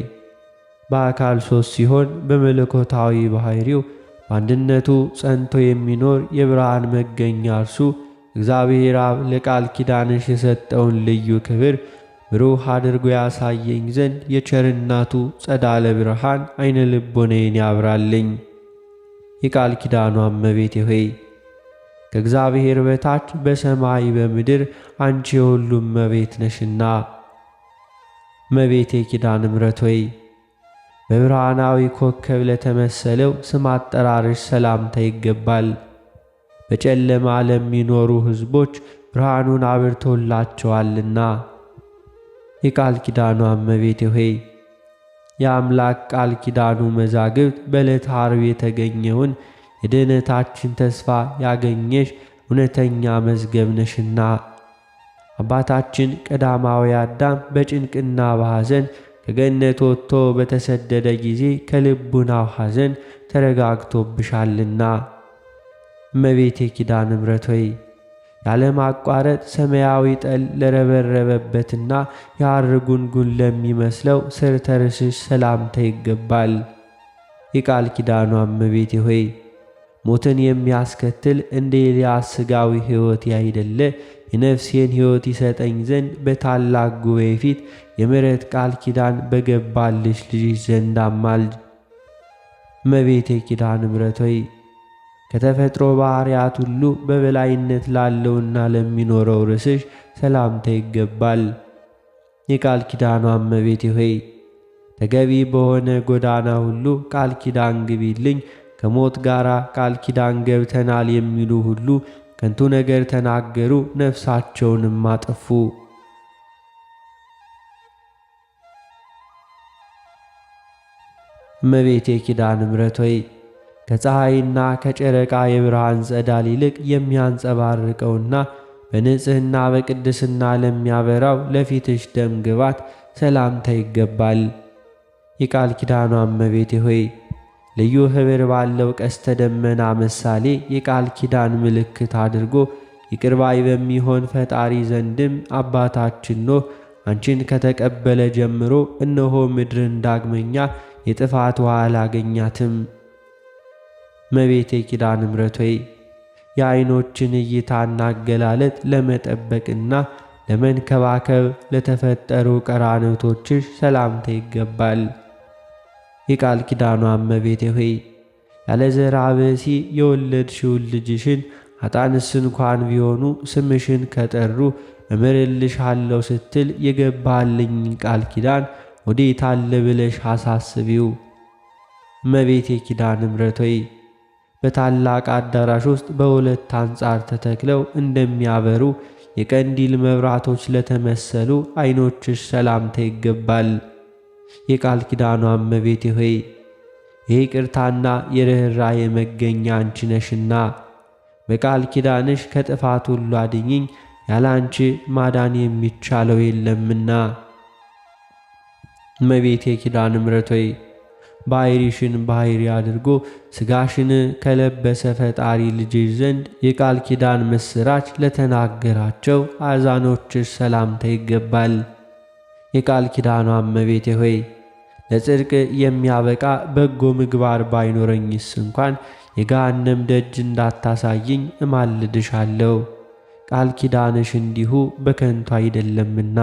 በአካል ሦስት ሲሆን በመለኮታዊ ባሕሪው በአንድነቱ ጸንቶ የሚኖር የብርሃን መገኛ እርሱ እግዚአብሔር አብ ለቃል ኪዳንሽ የሰጠውን ልዩ ክብር ብሩህ አድርጎ ያሳየኝ ዘንድ የቸርነቱ ጸዳለ ብርሃን አይነ ልቦናዬን ያብራልኝ። የቃል ኪዳኗ እመቤቴ ሆይ ከእግዚአብሔር በታች በሰማይ በምድር አንቺ የሁሉም እመቤት ነሽና። እመቤቴ ኪዳነ ምሕረት ሆይ በብርሃናዊ ኮከብ ለተመሰለው ስም አጠራርሽ ሰላምታ ይገባል። በጨለማ ለሚኖሩ ሕዝቦች ብርሃኑን አብርቶላቸዋልና። የቃል ኪዳኗ እመቤቴ ሆይ የአምላክ ቃል ኪዳኑ መዛግብት በዕለተ ዓርብ የተገኘውን የድኅነታችን ተስፋ ያገኘሽ እውነተኛ መዝገብ ነሽና። አባታችን ቀዳማዊ አዳም በጭንቅና በሐዘን ከገነት ወጥቶ በተሰደደ ጊዜ ከልቡናው ሐዘን ተረጋግቶብሻልና። እመቤቴ ኪዳነ ምሕረት ሆይ ያለማቋረጥ ሰማያዊ ጠል ለረበረበበትና የሐር ጉንጉን ለሚመስለው ስር ተርስሽ ሰላምታ ይገባል። የቃል ኪዳኗ እመቤቴ ሆይ ሞትን የሚያስከትል እንደ ኤልያስ ሥጋዊ ሕይወት ያይደለ የነፍሴን ሕይወት ይሰጠኝ ዘንድ በታላቅ ጉባኤ ፊት የምሕረት ቃል ኪዳን በገባልሽ ልጅሽ ዘንድ አማልጅ። እመቤቴ ኪዳነ ምሕረት ሆይ ከተፈጥሮ ባሕርያት ሁሉ በበላይነት ላለውና ለሚኖረው ርስሽ ሰላምታ ይገባል። የቃል ኪዳኗ እመቤቴ ሆይ ተገቢ በሆነ ጎዳና ሁሉ ቃል ኪዳን ግቢልኝ። ከሞት ጋር ቃል ኪዳን ገብተናል የሚሉ ሁሉ ከንቱ ነገር ተናገሩ፣ ነፍሳቸውንም አጠፉ። እመቤቴ ኪዳነ ምሕረት ሆይ ከፀሐይና ከጨረቃ የብርሃን ጸዳል ይልቅ የሚያንጸባርቀውና በንጽሕና በቅድስና ለሚያበራው ለፊትሽ ደም ግባት ሰላምታ ይገባል። የቃል ኪዳኗ እመቤቴ ሆይ ልዩ ኅብር ባለው ቀስተ ደመና ምሳሌ የቃል ኪዳን ምልክት አድርጎ ይቅር ባይ በሚሆን ፈጣሪ ዘንድም አባታችን ኖህ አንቺን ከተቀበለ ጀምሮ እነሆ ምድርን ዳግመኛ የጥፋት ውሃ አላገኛትም። እመቤቴ ኪዳነ ምሕረት ሆይ የዓይኖችን እይታና አገላለጥ ለመጠበቅና ለመንከባከብ ለተፈጠሩ ቀራንቶችሽ ሰላምታ ይገባል። የቃል ኪዳኗ እመቤቴ ሆይ ያለ ዘርዓ ብእሲ የወለድሽውን ልጅሽን ኃጥአንስ እንኳን ቢሆኑ ስምሽን ከጠሩ እምርልሻለሁ ስትል የገባልኝን ቃል ኪዳን ወዴት አለ ብለሽ አሳስቢው። እመቤቴ ኪዳነ ምሕረት ሆይ በታላቅ አዳራሽ ውስጥ በሁለት አንጻር ተተክለው እንደሚያበሩ የቀንዲል መብራቶች ለተመሰሉ ዓይኖችሽ ሰላምታ ይገባል። የቃል ኪዳኗ እመቤቴ ሆይ የይቅርታና የርኅራኄ መገኛ አንቺ ነሽና በቃል ኪዳንሽ ከጥፋት ሁሉ አድኝኝ፣ ያለ አንቺ ማዳን የሚቻለው የለምና። እመቤቴ ኪዳነ ምሕረት ሆይ ባሕሪሽን ባሕሪ አድርጎ ሥጋሽን ከለበሰ ፈጣሪ ልጅሽ ዘንድ የቃል ኪዳን ምስራች ለተናገራቸው አዛኖችሽ ሰላምታ ይገባል። የቃል ኪዳኗ እመቤቴ ሆይ ለጽድቅ የሚያበቃ በጎ ምግባር ባይኖረኝስ እንኳን የገሃነም ደጅ እንዳታሳይኝ እማልድሻለሁ። ቃል ኪዳንሽ እንዲሁ በከንቱ አይደለምና።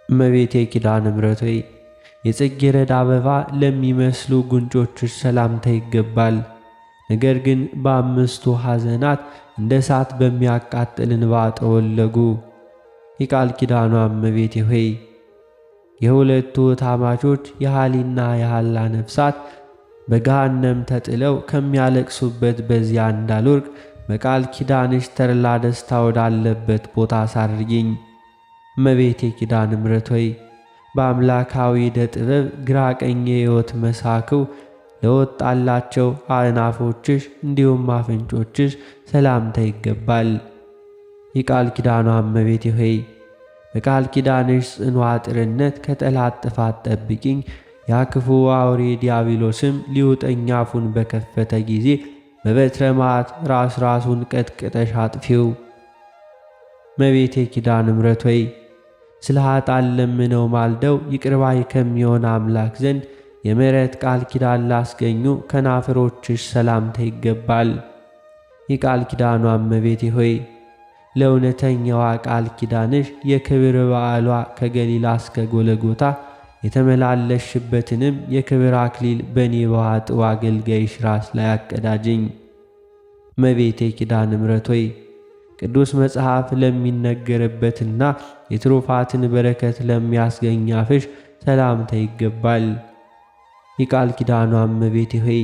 እመቤቴ ኪዳነ ምሕረት ሆይ የጽጌረዳ አበባ ለሚመስሉ ጉንጮችሽ ሰላምታ ይገባል። ነገር ግን በአምስቱ ሐዘናት እንደ እሳት በሚያቃጥል እንባ ጠወለጉ። የቃል ኪዳኗ እመቤቴ ሆይ የሁለቱ ታማቾች የሃሊና የሃላ ነፍሳት በገሃነም ተጥለው ከሚያለቅሱበት በዚያ እንዳልወርቅ በቃል ኪዳንሽ ተድላ ደስታ ወዳለበት ቦታ አሳርጊኝ። እመቤቴ ኪዳነ ምሕረት ሆይ በአምላካዊ ዕደ ጥበብ ግራ ቀኝ የሕይወት መሳክው ለወጣላቸው አእናፎችሽ እንዲሁም አፍንጮችሽ ሰላምታ ይገባል። የቃል ኪዳኗ እመቤቴ ሆይ በቃል ኪዳንሽ ጽኑ አጥርነት ከጠላት ጥፋት ጠብቂኝ። ያ ክፉ አውሬ ዲያብሎስም ሊውጠኝ አፉን በከፈተ ጊዜ በበትረ መዓት ራሱን ቀጥቅጠሽ አጥፊው። እመቤቴ ኪዳነ ምሕረት ሆይ ስለ ኃጥአን ለምነው ማልደው ይቅር ባይ ከሚሆን አምላክ ዘንድ የምሕረት ቃል ኪዳን ላስገኙ ከናፍሮችሽ ሰላምታ ይገባል። የቃል ኪዳኗ እመቤቴ ሆይ ለእውነተኛዋ ቃል ኪዳንሽ የክብር በዓሏ ከገሊላ እስከ ጎለጎታ የተመላለሽበትንም የክብር አክሊል በእኔ በኃጥእ አገልጋይሽ ራስ ላይ አቀዳጅኝ። እመቤቴ ኪዳነ ምሕረት ሆይ ቅዱስ መጽሐፍ ለሚነገርበትና የትሩፋትን በረከት ለሚያስገኝ አፍሽ ሰላምታ ይገባል። የቃል ኪዳኗ እመቤቴ ሆይ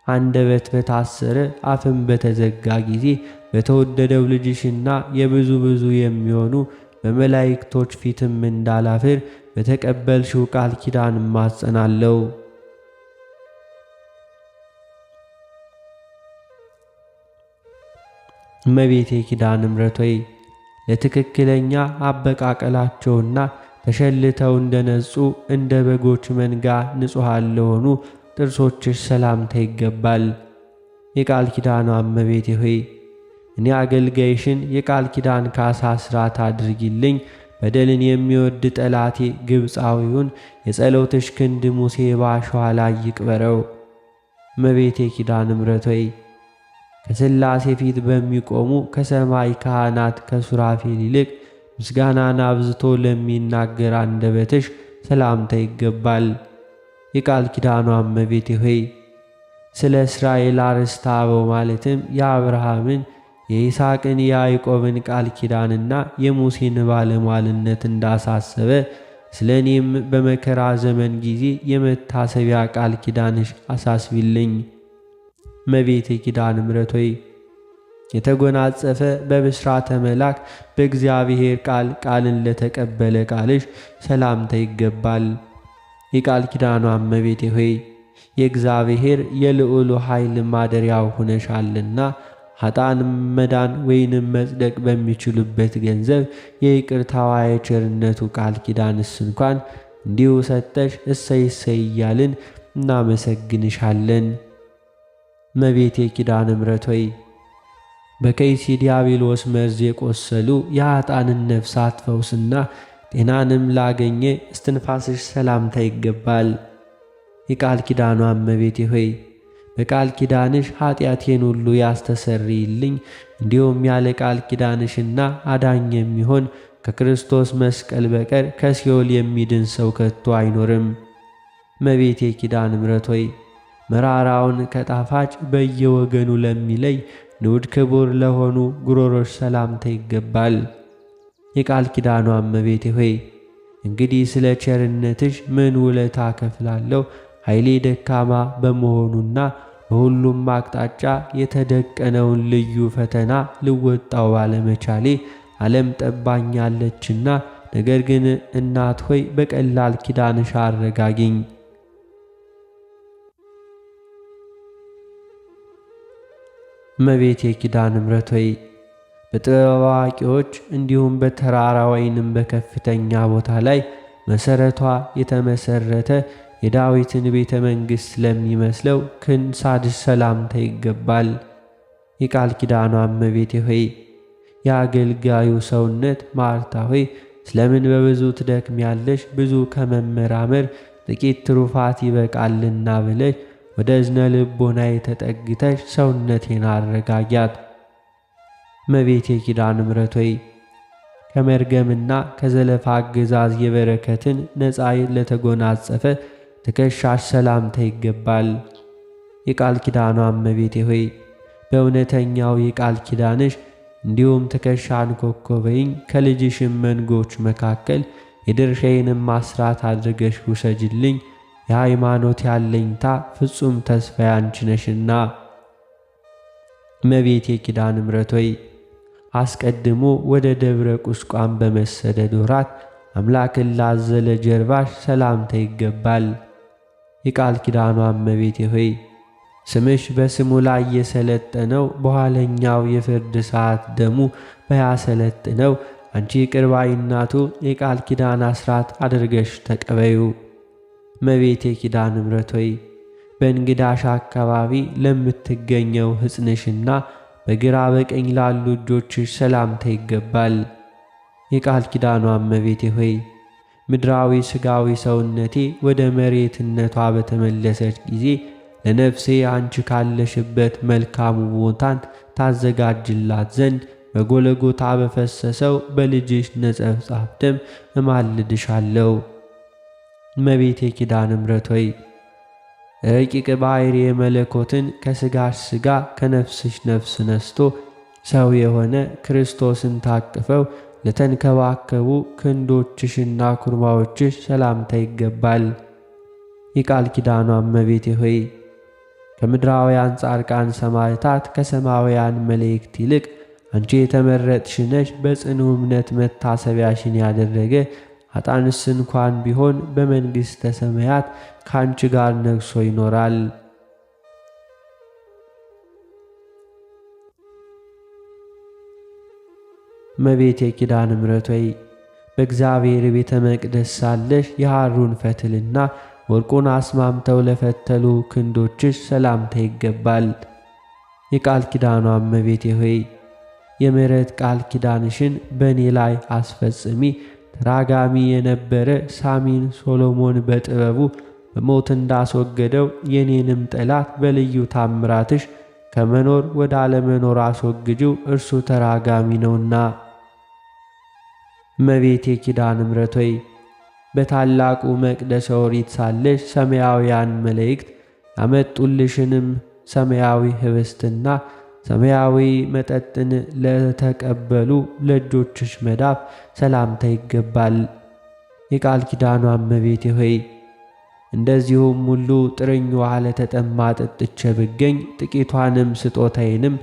አንደበት በታሰረ አፍም በተዘጋ ጊዜ በተወደደው ልጅሽና የብዙ ብዙ የሚሆኑ በመላእክቶች ፊትም እንዳላፍር በተቀበልሽው ቃል ኪዳን እማጸናለሁ። እመቤቴ ኪዳነ ምሕረት ሆይ ለትክክለኛ አበቃቀላቸውና ተሸልተው እንደነጹ እንደ በጎች መንጋ ንጹሐን ለሆኑ ጥርሶችሽ ሰላምታ ይገባል። የቃል ኪዳኗ እመቤቴ ሆይ እኔ አገልጋይሽን የቃል ኪዳን ካሳ ሥርዓት አድርጊልኝ። በደልን የሚወድ ጠላቴ ግብፃዊውን የጸሎትሽ ክንድ ሙሴ በአሸዋ ላይ ይቅበረው። እመቤቴ ኪዳነ ምሕረት ሆይ ከሥላሴ ፊት በሚቆሙ ከሰማይ ካህናት ከሱራፌል ይልቅ ምስጋናን አብዝቶ ለሚናገር አንደበትሽ ሰላምታ ይገባል። የቃል ኪዳኗ እመቤቴ ሆይ ስለ እስራኤል አርዕስተ አበው ማለትም የአብርሃምን የይስሐቅን የያዕቆብን ቃል ኪዳንና የሙሴን ባለሟልነት እንዳሳሰበ ስለ እኔም በመከራ ዘመን ጊዜ የመታሰቢያ ቃል ኪዳንሽ አሳስቢልኝ። እመቤቴ ኪዳነ ምሕረት ሆይ የተጎናጸፈ በብስራተ መልአክ በእግዚአብሔር ቃልን ለተቀበለ ቃልሽ ሰላምታ ይገባል። የቃል ኪዳኗ እመቤቴ ሆይ የእግዚአብሔር የልዑሉ ኃይል ማደሪያው ሆነሻልና ኃጥአን መዳን ወይንም መጽደቅ በሚችሉበት ገንዘብ የይቅርታዋ የቸርነቱ ቃል ኪዳንስ እንኳን እንዲሁ ሰጠሽ እሰይ እሰይ እያልን እናመሰግንሻለን። እመቤቴ ኪዳነ ምሕረት ሆይ በከይሲ ዲያብሎስ መርዝ የቆሰሉ የኃጥአንን ነፍሳት ፈውስና ጤናንም ላገኘ እስትንፋስሽ ሰላምታ ይገባል። የቃል ኪዳኗ እመቤቴ ሆይ በቃል ኪዳንሽ ኃጢአቴን ሁሉ ያስተሰርይልኝ። እንዲሁም ያለ ቃል ኪዳንሽና አዳኝ የሚሆን ከክርስቶስ መስቀል በቀር ከሲኦል የሚድን ሰው ከቶ አይኖርም። እመቤቴ ኪዳነ ምሕረት ሆይ መራራውን ከጣፋጭ በየወገኑ ለሚለይ ንዑድ ክቡር ለሆኑ ጉሮሮሽ ሰላምታ ይገባል። የቃል ኪዳኗ እመቤቴ ሆይ እንግዲህ ስለ ቸርነትሽ ምን ውለታ ከፍላለሁ? ኃይሌ ደካማ በመሆኑና በሁሉም አቅጣጫ የተደቀነውን ልዩ ፈተና ልወጣው ባለመቻሌ ዓለም ጠባኛለችና፣ ነገር ግን እናት ሆይ በቀላል ኪዳንሽ አረጋጊኝ። እመቤቴ ኪዳነ ምሕረት ሆይ በጥበብ አዋቂዎች እንዲሁም በተራራ ወይንም በከፍተኛ ቦታ ላይ መሠረቷ የተመሠረተ የዳዊትን ቤተ መንግሥት ለሚመስለው ክንሳድሽ ሰላምታ ይገባል። የቃል ኪዳኗ እመቤቴ ሆይ የአገልጋዩ ሰውነት ማርታ ሆይ ስለምን በብዙ ትደክሚያለሽ? ብዙ ከመመራመር ጥቂት ትሩፋት ይበቃልና ብለሽ ወደ እዝነ ልቦናዬ ተጠግተሽ ሰውነቴን አረጋጊያት። እመቤቴ ኪዳነ ምሕረት ሆይ ከመርገምና ከዘለፋ አገዛዝ የበረከትን ነፃ ለተጎናጸፈ ትከሻሽ ሰላምታ ይገባል። የቃል ኪዳኗ እመቤቴ ሆይ በእውነተኛው የቃል ኪዳንሽ እንዲሁም ትከሻን ኮከበይኝ፣ ከልጅሽም መንጎች መካከል የድርሻዬንም አስራት አድርገሽ ውሰጅልኝ። የሃይማኖት ያለኝታ ፍጹም ተስፋ ያንቺ ነሽና። እመቤቴ ኪዳነ ምሕረት ሆይ አስቀድሞ ወደ ደብረ ቁስቋም በመሰደድ ወራት አምላክን ላዘለ ጀርባሽ ሰላምታ ይገባል። የቃል ኪዳኗ እመቤቴ ሆይ ስምሽ በስሙ ላይ የሰለጠነው በኋለኛው የፍርድ ሰዓት ደሙ ባያሰለጥነው አንቺ ይቅር ባይ እናቱ የቃል ኪዳን አስራት አድርገሽ ተቀበዩ። እመቤቴ ኪዳነ ምሕረት ሆይ በእንግዳሽ አካባቢ ለምትገኘው ሕፅንሽና በግራ በቀኝ ላሉ እጆችሽ ሰላምታ ይገባል። የቃል ኪዳኗ እመቤቴ ሆይ ምድራዊ ሥጋዊ ሰውነቴ ወደ መሬትነቷ በተመለሰች ጊዜ ለነፍሴ አንቺ ካለሽበት መልካሙ ቦታን ታዘጋጅላት ዘንድ በጎለጎታ በፈሰሰው በልጅሽ ነጸብጻብ ደም እማልድሻለሁ። እመቤቴ ኪዳነ ምሕረት ሆይ ረቂቅ ባሕርየ መለኮትን ከሥጋሽ ሥጋ ከነፍስሽ ነፍስ ነስቶ ሰው የሆነ ክርስቶስን ታቅፈው ለተንከባከቡ ክንዶችሽና ኩርማዎችሽ ሰላምታ ይገባል። የቃል ኪዳኗ እመቤቴ ሆይ ከምድራውያን ጻድቃን ሰማዕታት ከሰማያውያን መላእክት ይልቅ አንቺ የተመረጥሽ ነሽ። በጽኑ እምነት መታሰቢያሽን ያደረገ ኃጥአንስ እንኳን ቢሆን በመንግሥተ ሰማያት ከአንቺ ጋር ነግሶ ይኖራል። እመቤቴ ኪዳነ ምሕረት ሆይ በእግዚአብሔር ቤተ መቅደስ ሳለሽ የሐሩን ፈትልና ወርቁን አስማምተው ለፈተሉ ክንዶችሽ ሰላምታ ይገባል። የቃል ኪዳኗ እመቤቴ ሆይ የምሕረት ቃል ኪዳንሽን በእኔ ላይ አስፈጽሚ። ተራጋሚ የነበረ ሳሚን ሶሎሞን በጥበቡ በሞት እንዳስወገደው የኔንም ጠላት በልዩ ታምራትሽ ከመኖር ወደ አለመኖር አስወግጂው፣ እርሱ ተራጋሚ ነውና። እመቤቴ ኪዳነ ምሕረት ሆይ በታላቁ መቅደሰ ኦሪት ሳለሽ ሰማያውያን መላእክት ያመጡልሽንም ሰማያዊ ኅብስትና ሰማያዊ መጠጥን ለተቀበሉ ለእጆችሽ መዳፍ ሰላምታ ይገባል። የቃል ኪዳኗ እመቤቴ ሆይ እንደዚሁም ሁሉ ጥርኝ ውሃ ለተጠማ ጠጥቼ ብገኝ ጥቂቷንም ስጦታዬንም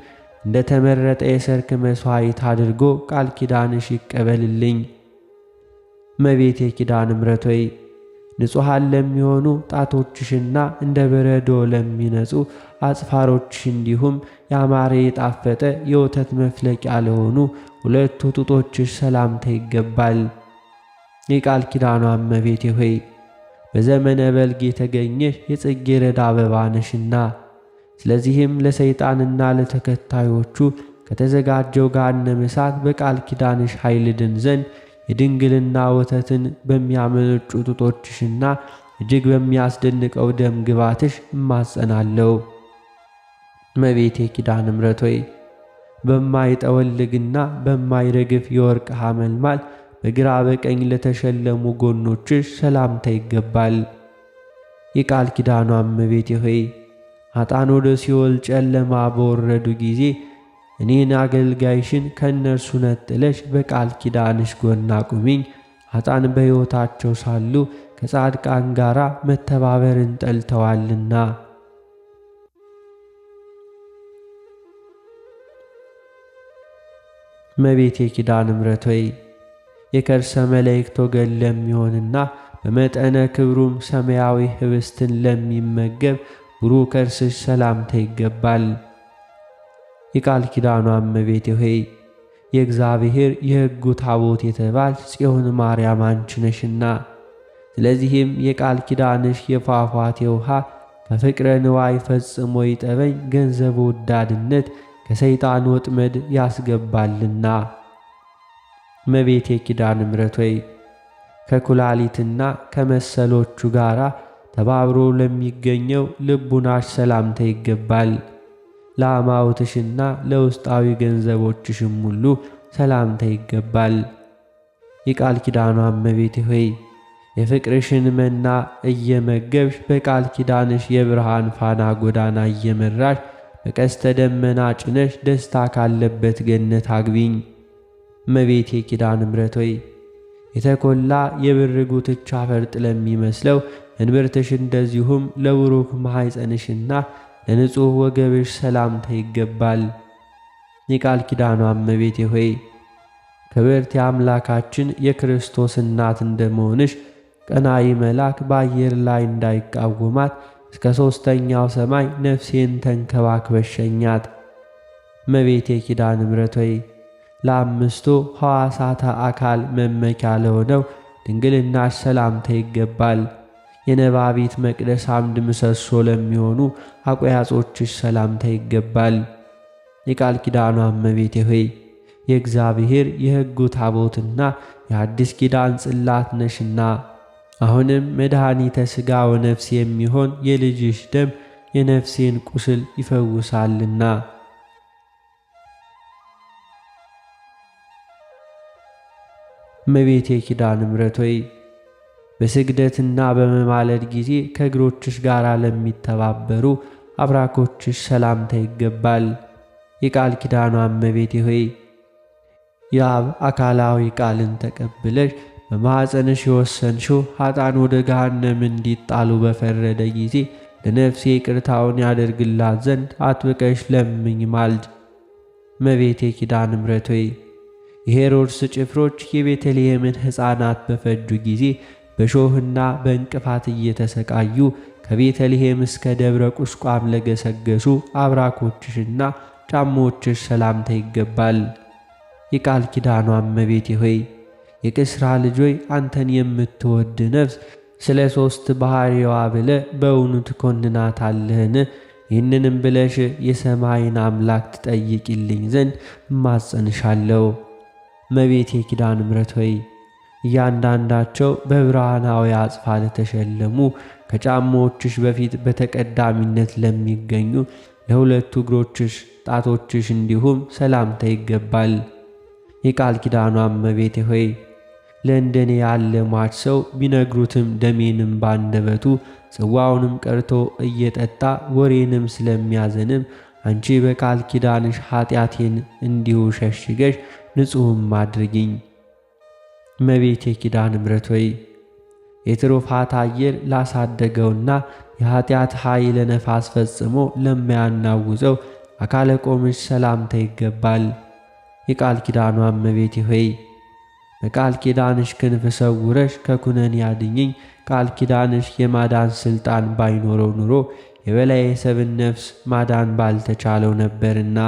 እንደ ተመረጠ የሰርክ መሥዋዕት አድርጎ ቃል ኪዳንሽ ይቀበልልኝ። እመቤቴ ኪዳነ ምሕረት ሆይ ንጹሐን ለሚሆኑ ጣቶችሽና እንደ በረዶ ለሚነጹ አጽፋሮችሽ እንዲሁም ያማረ የጣፈጠ የወተት መፍለቂያ ለሆኑ ሁለቱ ጡቶችሽ ሰላምታ ይገባል። የቃል ኪዳኗ እመቤቴ ሆይ በዘመነ በልግ የተገኘሽ የጽጌረዳ አበባ ነሽና፣ ስለዚህም ለሰይጣንና ለተከታዮቹ ከተዘጋጀው ገሃነመ እሳት በቃል ኪዳንሽ ኃይል ድን ዘንድ የድንግልና ወተትን በሚያመነጩ ጡቶችሽና እጅግ በሚያስደንቀው ደም ግባትሽ እማጸናለሁ። እመቤቴ ኪዳነ ምሕረት ሆይ በማይጠወልግና በማይረግፍ የወርቅ ሐመልማል በግራ በቀኝ ለተሸለሙ ጎኖችሽ ሰላምታ ይገባል። የቃል ኪዳኗ እመቤቴ ሆይ ኃጥአን ወደ ሲኦል ጨለማ በወረዱ ጊዜ እኔን አገልጋይሽን ከእነርሱ ነጥለሽ በቃል ኪዳንሽ ጎን አቁሚኝ። ኃጥአን በሕይወታቸው ሳሉ ከጻድቃን ጋር መተባበርን ጠልተዋልና። እመቤቴ ኪዳነ ምሕረት ሆይ የከርሰ መላእክት ወገን ለሚሆንና በመጠነ ክብሩም ሰማያዊ ኅብስትን ለሚመገብ ብሩህ ከርስሽ ሰላምታ ይገባል። የቃል ኪዳኗ እመቤቴ ሆይ የእግዚአብሔር የሕጉ ታቦት የተባልሽ ጽዮን ማርያም አንቺ ነሽና፣ ስለዚህም የቃል ኪዳንሽ የፏፏቴ ውሃ ከፍቅረ ንዋይ ፈጽሞ ይጠበኝ፣ ገንዘብ ወዳድነት ከሰይጣን ወጥመድ ያስገባልና። እመቤቴ ኪዳነ ምሕረት ሆይ ከኩላሊትና ከመሰሎቹ ጋር ተባብሮ ለሚገኘው ልቡናሽ ሰላምታ ይገባል። ለአማውትሽና ለውስጣዊ ገንዘቦችሽም ሁሉ ሰላምታ ይገባል። የቃል ኪዳኗ እመቤቴ ሆይ የፍቅርሽን መና እየመገብሽ በቃል ኪዳንሽ የብርሃን ፋና ጎዳና እየመራሽ በቀስተ ደመና ጭነሽ ደስታ ካለበት ገነት አግቢኝ። እመቤቴ ኪዳነ ምሕረት ሆይ የተኮላ የብር ጉትቻ ፈርጥ ለሚመስለው እንብርትሽ እንደዚሁም ለብሩክ ማኅፀንሽና ለንጹሕ ወገብሽ ሰላምታ ይገባል። የቃል ኪዳኗ እመቤቴ ሆይ ክብርት የአምላካችን የክርስቶስ እናት እንደመሆንሽ ቀናኢ መልአክ በአየር ላይ እንዳይቃወማት እስከ ሦስተኛው ሰማይ ነፍሴን ተንከባክበሽ ሸኛት። እመቤቴ ኪዳነ ምሕረት ሆይ ለአምስቱ ሕዋሳተ አካል መመኪያ ለሆነው ድንግልናሽ ሰላምታ ይገባል። የነባቢት መቅደስ አምድ ምሰሶ ለሚሆኑ አቆያጾችሽ ሰላምታ ይገባል። የቃል ኪዳኗ እመቤቴ ሆይ የእግዚአብሔር የሕጉ ታቦትና የአዲስ ኪዳን ጽላት ነሽና። አሁንም መድኃኒተ ሥጋ ወነፍስ የሚሆን የልጅሽ ደም የነፍሴን ቁስል ይፈውሳልና። እመቤቴ ኪዳነ ምሕረት ሆይ በስግደትና በመማለድ ጊዜ ከእግሮችሽ ጋር ለሚተባበሩ አብራኮችሽ ሰላምታ ይገባል። የቃል ኪዳኗ እመቤቴ ሆይ የአብ አካላዊ ቃልን ተቀብለሽ በማኅፀንሽ የወሰንሽው ኃጥአን ወደ ገሃነም እንዲጣሉ በፈረደ ጊዜ ለነፍሴ ይቅርታውን ያደርግላት ዘንድ አጥብቀሽ ለምኝ ማልድ። እመቤቴ ኪዳነ ምሕረት ሆይ የሄሮድስ ጭፍሮች የቤተልሔምን ሕፃናት በፈጁ ጊዜ በሾህና በእንቅፋት እየተሰቃዩ ከቤተልሔም እስከ ደብረ ቁስቋም ለገሰገሱ አብራኮችሽና ጫሞችሽ ሰላምታ ይገባል። የቃል ኪዳኗ እመቤቴ ሆይ የቅስራ ልጆይ አንተን የምትወድ ነፍስ ስለ 3 ባሕርይዋ ብለ በእውኑ ትኰንናታለህን? ይህንንም ብለሽ የሰማይን አምላክ ትጠይቂልኝ ዘንድ እማጸንሻለሁ። እመቤቴ ኪዳነ ምሕረት ሆይ እያንዳንዳቸው በብርሃናዊ አጽፋ ለተሸለሙ ከጫማዎችሽ በፊት በተቀዳሚነት ለሚገኙ ለሁለቱ እግሮችሽ ጣቶችሽ እንዲሁም ሰላምታ ይገባል። የቃል ኪዳኗ እመቤቴ ሆይ ለእንደኔ ያለ ሟች ሰው ቢነግሩትም ደሜንም ባንደበቱ ጽዋውንም ቀርቶ እየጠጣ ወሬንም ስለሚያዘንም አንቺ በቃል ኪዳንሽ ኃጢአቴን እንዲሁ ሸሽገሽ ንጹሕም አድርጊኝ። እመቤቴ ኪዳነ ምሕረት ሆይ የትሩፋት አየር ላሳደገውና የኃጢአት ኃይለ ነፋስ ፈጽሞ ለማያናውዘው አካለ ቆምሽ ሰላምታ ይገባል። የቃል ኪዳኗ እመቤቴ ሆይ በቃል ኪዳንሽ ክንፍ ሰውረሽ ከኩነኔ አድኝኝ። ቃል ኪዳንሽ የማዳን ሥልጣን ባይኖረው ኑሮ የበላይ የሰብን ነፍስ ማዳን ባልተቻለው ነበርና።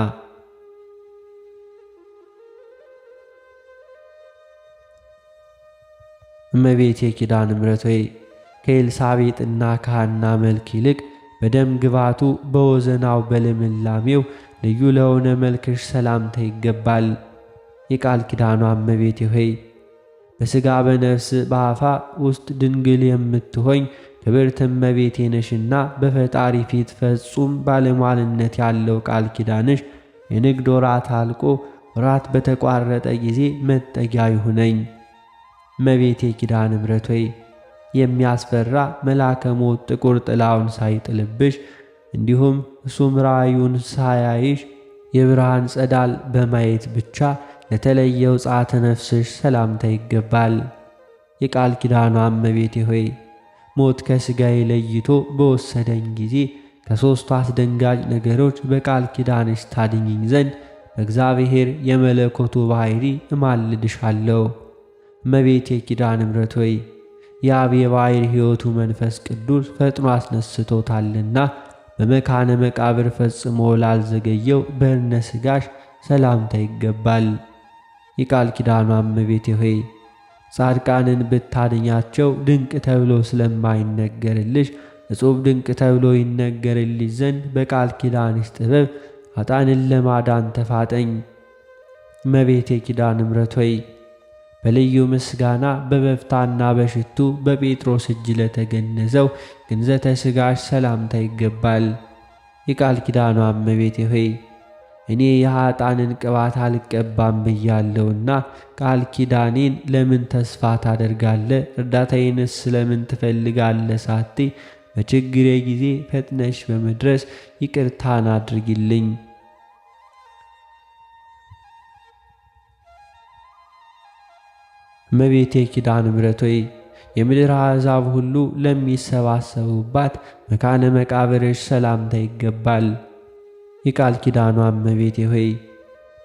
እመቤቴ ኪዳነ ምሕረት ሆይ ከኤልሳቤጥና ከሐና መልክ ይልቅ በደም ግባቱ በወዘናው በልምላሜው ልዩ ለሆነ መልክሽ ሰላምታ ይገባል። የቃል ኪዳኗ እመቤቴ ሆይ በሥጋ በነፍስ በአፋ ውስጥ ድንግል የምትሆኝ ክብርት እመቤቴ ነሽና በፈጣሪ ፊት ፍጹም ባለሟልነት ያለው ቃል ኪዳንሽ የንግድ ወራት አልቆ ወራት በተቋረጠ ጊዜ መጠጊያ ይሁነኝ። እመቤቴ ኪዳነ ምሕረት ሆይ የሚያስፈራ መልአከ ሞት ጥቁር ጥላውን ሳይጥልብሽ እንዲሁም እሱም ራእዩን ሳያይሽ የብርሃን ጸዳል በማየት ብቻ ለተለየው ጻተ ነፍስሽ ሰላምታ ይገባል። የቃል ኪዳኗ እመቤቴ ሆይ ሞት ከሥጋዬ ለይቶ በወሰደኝ ጊዜ ከሦስቱ አስደንጋጭ ነገሮች በቃል ኪዳንሽ ታድኝኝ ዘንድ በእግዚአብሔር የመለኮቱ ባሕሪ እማልድሻለሁ። እመቤቴ ኪዳነ ምሕረት ሆይ የአብ የባሕሪ ሕይወቱ መንፈስ ቅዱስ ፈጥኖ አስነስቶታልና በመካነ መቃብር ፈጽሞ ላልዘገየው በእርነ ሥጋሽ ሰላምታ ይገባል። የቃል ኪዳኗ እመቤቴ ሆይ ጻድቃንን ብታድኛቸው ድንቅ ተብሎ ስለማይነገርልሽ እጹብ ድንቅ ተብሎ ይነገርልሽ ዘንድ በቃል ኪዳንሽ ጥበብ ኃጥአንን ለማዳን ተፋጠኝ። እመቤቴ ኪዳነ ምሕረት ሆይ በልዩ ምስጋና በበፍታና በሽቱ በጴጥሮስ እጅ ለተገነዘው ግንዘተ ሥጋሽ ሰላምታ ይገባል። የቃል ኪዳኗ እመቤቴ ሆይ እኔ የኃጥአንን ቅባት አልቀባም ብያለሁና ቃል ኪዳኔን ለምን ተስፋ ታደርጋለ? እርዳታዬንስ ስለምን ትፈልጋለ? ሳቴ በችግሬ ጊዜ ፈጥነሽ በመድረስ ይቅርታን አድርጊልኝ። እመቤቴ ኪዳነ ምሕረት ሆይ የምድር አሕዛብ ሁሉ ለሚሰባሰቡባት መካነ መቃብርሽ ሰላምታ ይገባል። የቃል ኪዳኗ እመቤቴ ሆይ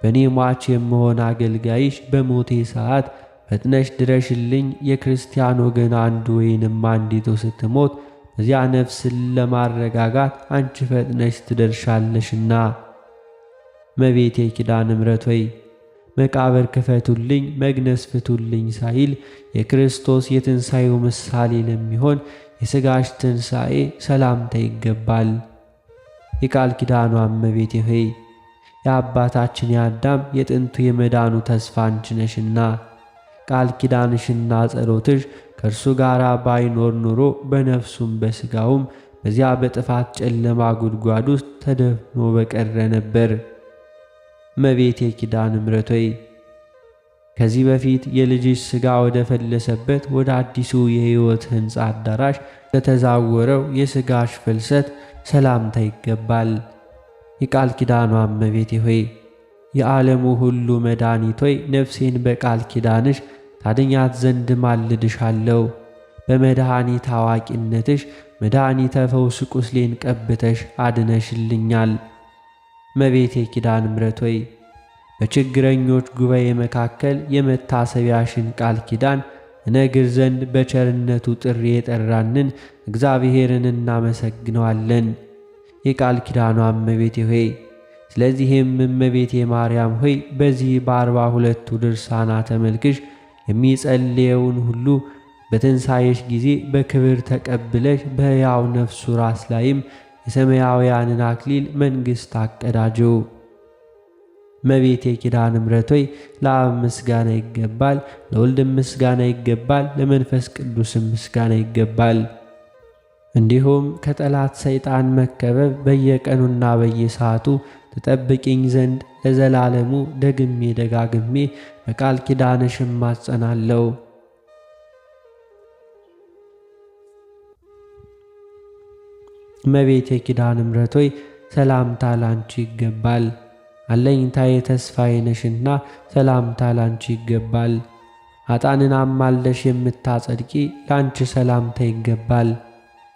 በእኔ ሟች የምሆን አገልጋይሽ በሞቴ ሰዓት ፈጥነሽ ድረሽልኝ። የክርስቲያን ወገን አንዱ ወይንም አንዲቱ ስትሞት በዚያ ነፍስን ለማረጋጋት አንቺ ፈጥነሽ ትደርሻለሽና። እመቤቴ ኪዳነ ምሕረት ሆይ መቃብር ክፈቱልኝ፣ መግነዝ ፍቱልኝ ሳይል የክርስቶስ የትንሣኤው ምሳሌ ለሚሆን የሥጋሽ ትንሣኤ ሰላምታ ይገባል። የቃል ኪዳኗ እመቤቴ ሆይ የአባታችን የአዳም የጥንቱ የመዳኑ ተስፋ አንቺ ነሽና ቃል ኪዳንሽና ጸሎትሽ ከእርሱ ጋር ባይኖር ኑሮ በነፍሱም በሥጋውም በዚያ በጥፋት ጨለማ ጉድጓድ ውስጥ ተደፍኖ በቀረ ነበር። እመቤቴ ኪዳነ ምሕረት ሆይ ከዚህ በፊት የልጅሽ ሥጋ ወደ ፈለሰበት ወደ አዲሱ የሕይወት ሕንፃ አዳራሽ ለተዛወረው የሥጋሽ ፍልሰት ሰላምታ ይገባል። የቃል ኪዳኗ እመቤቴ ሆይ የዓለሙ ሁሉ መድኃኒት ሆይ ነፍሴን በቃል ኪዳንሽ ታድኛት ዘንድ ማልድሻለሁ። በመድኃኒት አዋቂነትሽ መድኃኒተ ፈውስ ቁስሌን ቀብተሽ አድነሽልኛል። እመቤቴ ኪዳነ ምሕረት ሆይ በችግረኞች ጉባኤ መካከል የመታሰቢያሽን ቃል ኪዳን እነግር ዘንድ በቸርነቱ ጥሪ የጠራንን እግዚአብሔርን እናመሰግነዋለን። የቃል ኪዳኗ እመቤቴ ሆይ ስለዚህም እመቤቴ ማርያም ሆይ በዚህ በ42ቱ ድርሳናተ መልክሽ የሚጸልየውን ሁሉ በትንሣኤሽ ጊዜ በክብር ተቀብለሽ በሕያው ነፍሱ ራስ ላይም የሰማያውያንን አክሊል መንግሥት አቀዳጅው። እመቤቴ ኪዳነ ምሕረት ሆይ ለአብ ምስጋና ይገባል፣ ለወልድም ምስጋና ይገባል፣ ለመንፈስ ቅዱስም ምስጋና ይገባል። እንዲሁም ከጠላት ሰይጣን መከበብ በየቀኑና በየሰዓቱ ተጠብቂኝ ዘንድ ለዘላለሙ ደግሜ ደጋግሜ በቃል ኪዳንሽ እማጸናለሁ። እመቤቴ ኪዳነ ምሕረት ሆይ ሰላምታ ላንቺ ይገባል። አለኝታዬ ተስፋዬ ነሽና ሰላምታ ላንቺ ይገባል። አጣንን አማልደሽ የምታጸድቂ ላንቺ ሰላምታ ይገባል።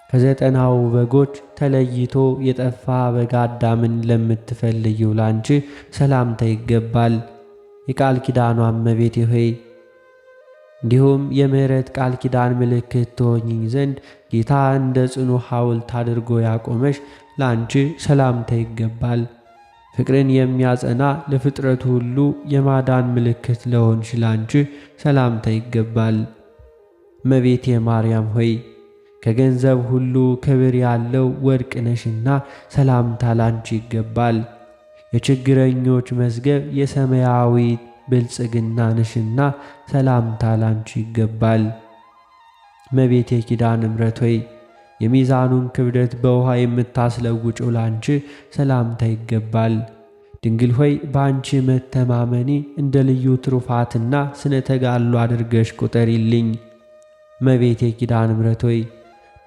ከ90ው በጎች ተለይቶ የጠፋ በግ አዳምን ለምትፈልጊው ላንቺ ሰላምታ ይገባል። የቃል ኪዳኗ እመቤቴ ሆይ እንዲሁም የምሕረት ቃል ኪዳን ምልክት ትሆኚኝ ዘንድ ጌታ እንደ ጽኑ ሐውልት አድርጎ ያቆመሽ ላንቺ ሰላምታ ይገባል። ፍቅርን የሚያጸና ለፍጥረቱ ሁሉ የማዳን ምልክት ለሆንሽ ላንቺ ሰላምታ ይገባል። እመቤቴ ማርያም ሆይ ከገንዘብ ሁሉ ክብር ያለው ወርቅ ነሽና ሰላምታ ላንቺ ይገባል። የችግረኞች መዝገብ የሰማያዊ ብልጽግና ነሽና ሰላምታ ላንቺ ይገባል። እመቤቴ ኪዳነ ምሕረት ሆይ የሚዛኑን ክብደት በውሃ የምታስለውጭው ላንቺ ሰላምታ ይገባል። ድንግል ሆይ በአንቺ መተማመኔ እንደ ልዩ ትሩፋትና ስነ ተጋድሎ አድርገሽ ቁጠሪልኝ። እመቤቴ ኪዳነ ምሕረት ሆይ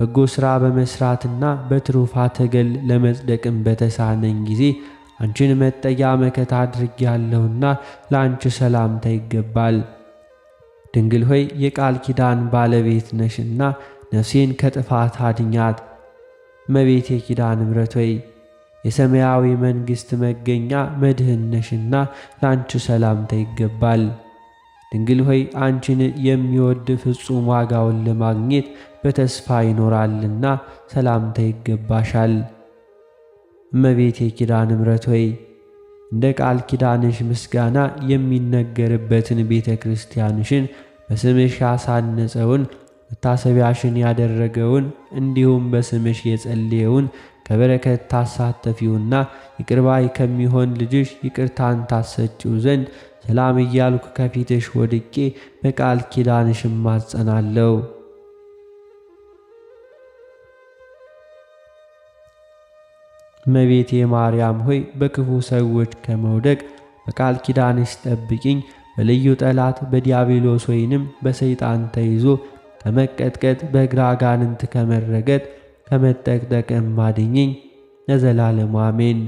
በጎ ሥራ በመሥራትና በትሩፋተ ገል ለመጽደቅም በተሳነኝ ጊዜ አንቺን መጠጊያ መከታ አድርጌያለሁና ለአንቺ ሰላምታ ይገባል። ድንግል ሆይ የቃል ኪዳን ባለቤት ነሽና ነፍሴን ከጥፋት አድኛት። እመቤቴ ኪዳነ ምሕረት ሆይ የሰማያዊ መንግሥት መገኛ መድህን ነሽና ለአንቺ ሰላምታ ይገባል። ድንግል ሆይ አንቺን የሚወድ ፍጹም ዋጋውን ለማግኘት በተስፋ ይኖራልና ሰላምታ ይገባሻል። እመቤቴ ኪዳነ ምሕረት ሆይ እንደ ቃል ኪዳንሽ ምስጋና የሚነገርበትን ቤተ ክርስቲያንሽን በስምሽ ያሳነጸውን መታሰቢያሽን ያደረገውን እንዲሁም በስምሽ የጸለየውን ከበረከት ታሳተፊውና ይቅርባይ ከሚሆን ልጅሽ ይቅርታን ታሰጪው ዘንድ ሰላም እያልኩ ከፊትሽ ወድቄ በቃል ኪዳንሽ እማጸናለሁ። እመቤቴ ማርያም ሆይ በክፉ ሰዎች ከመውደቅ በቃል ኪዳንሽ ጠብቂኝ። በልዩ ጠላት በዲያብሎስ ወይንም በሰይጣን ተይዞ ከመቀጥቀጥ በእግረ አጋንንት ከመረገጥ ከመጠቅጠቅም አድኝኝ ለዘላለሙ አሜን።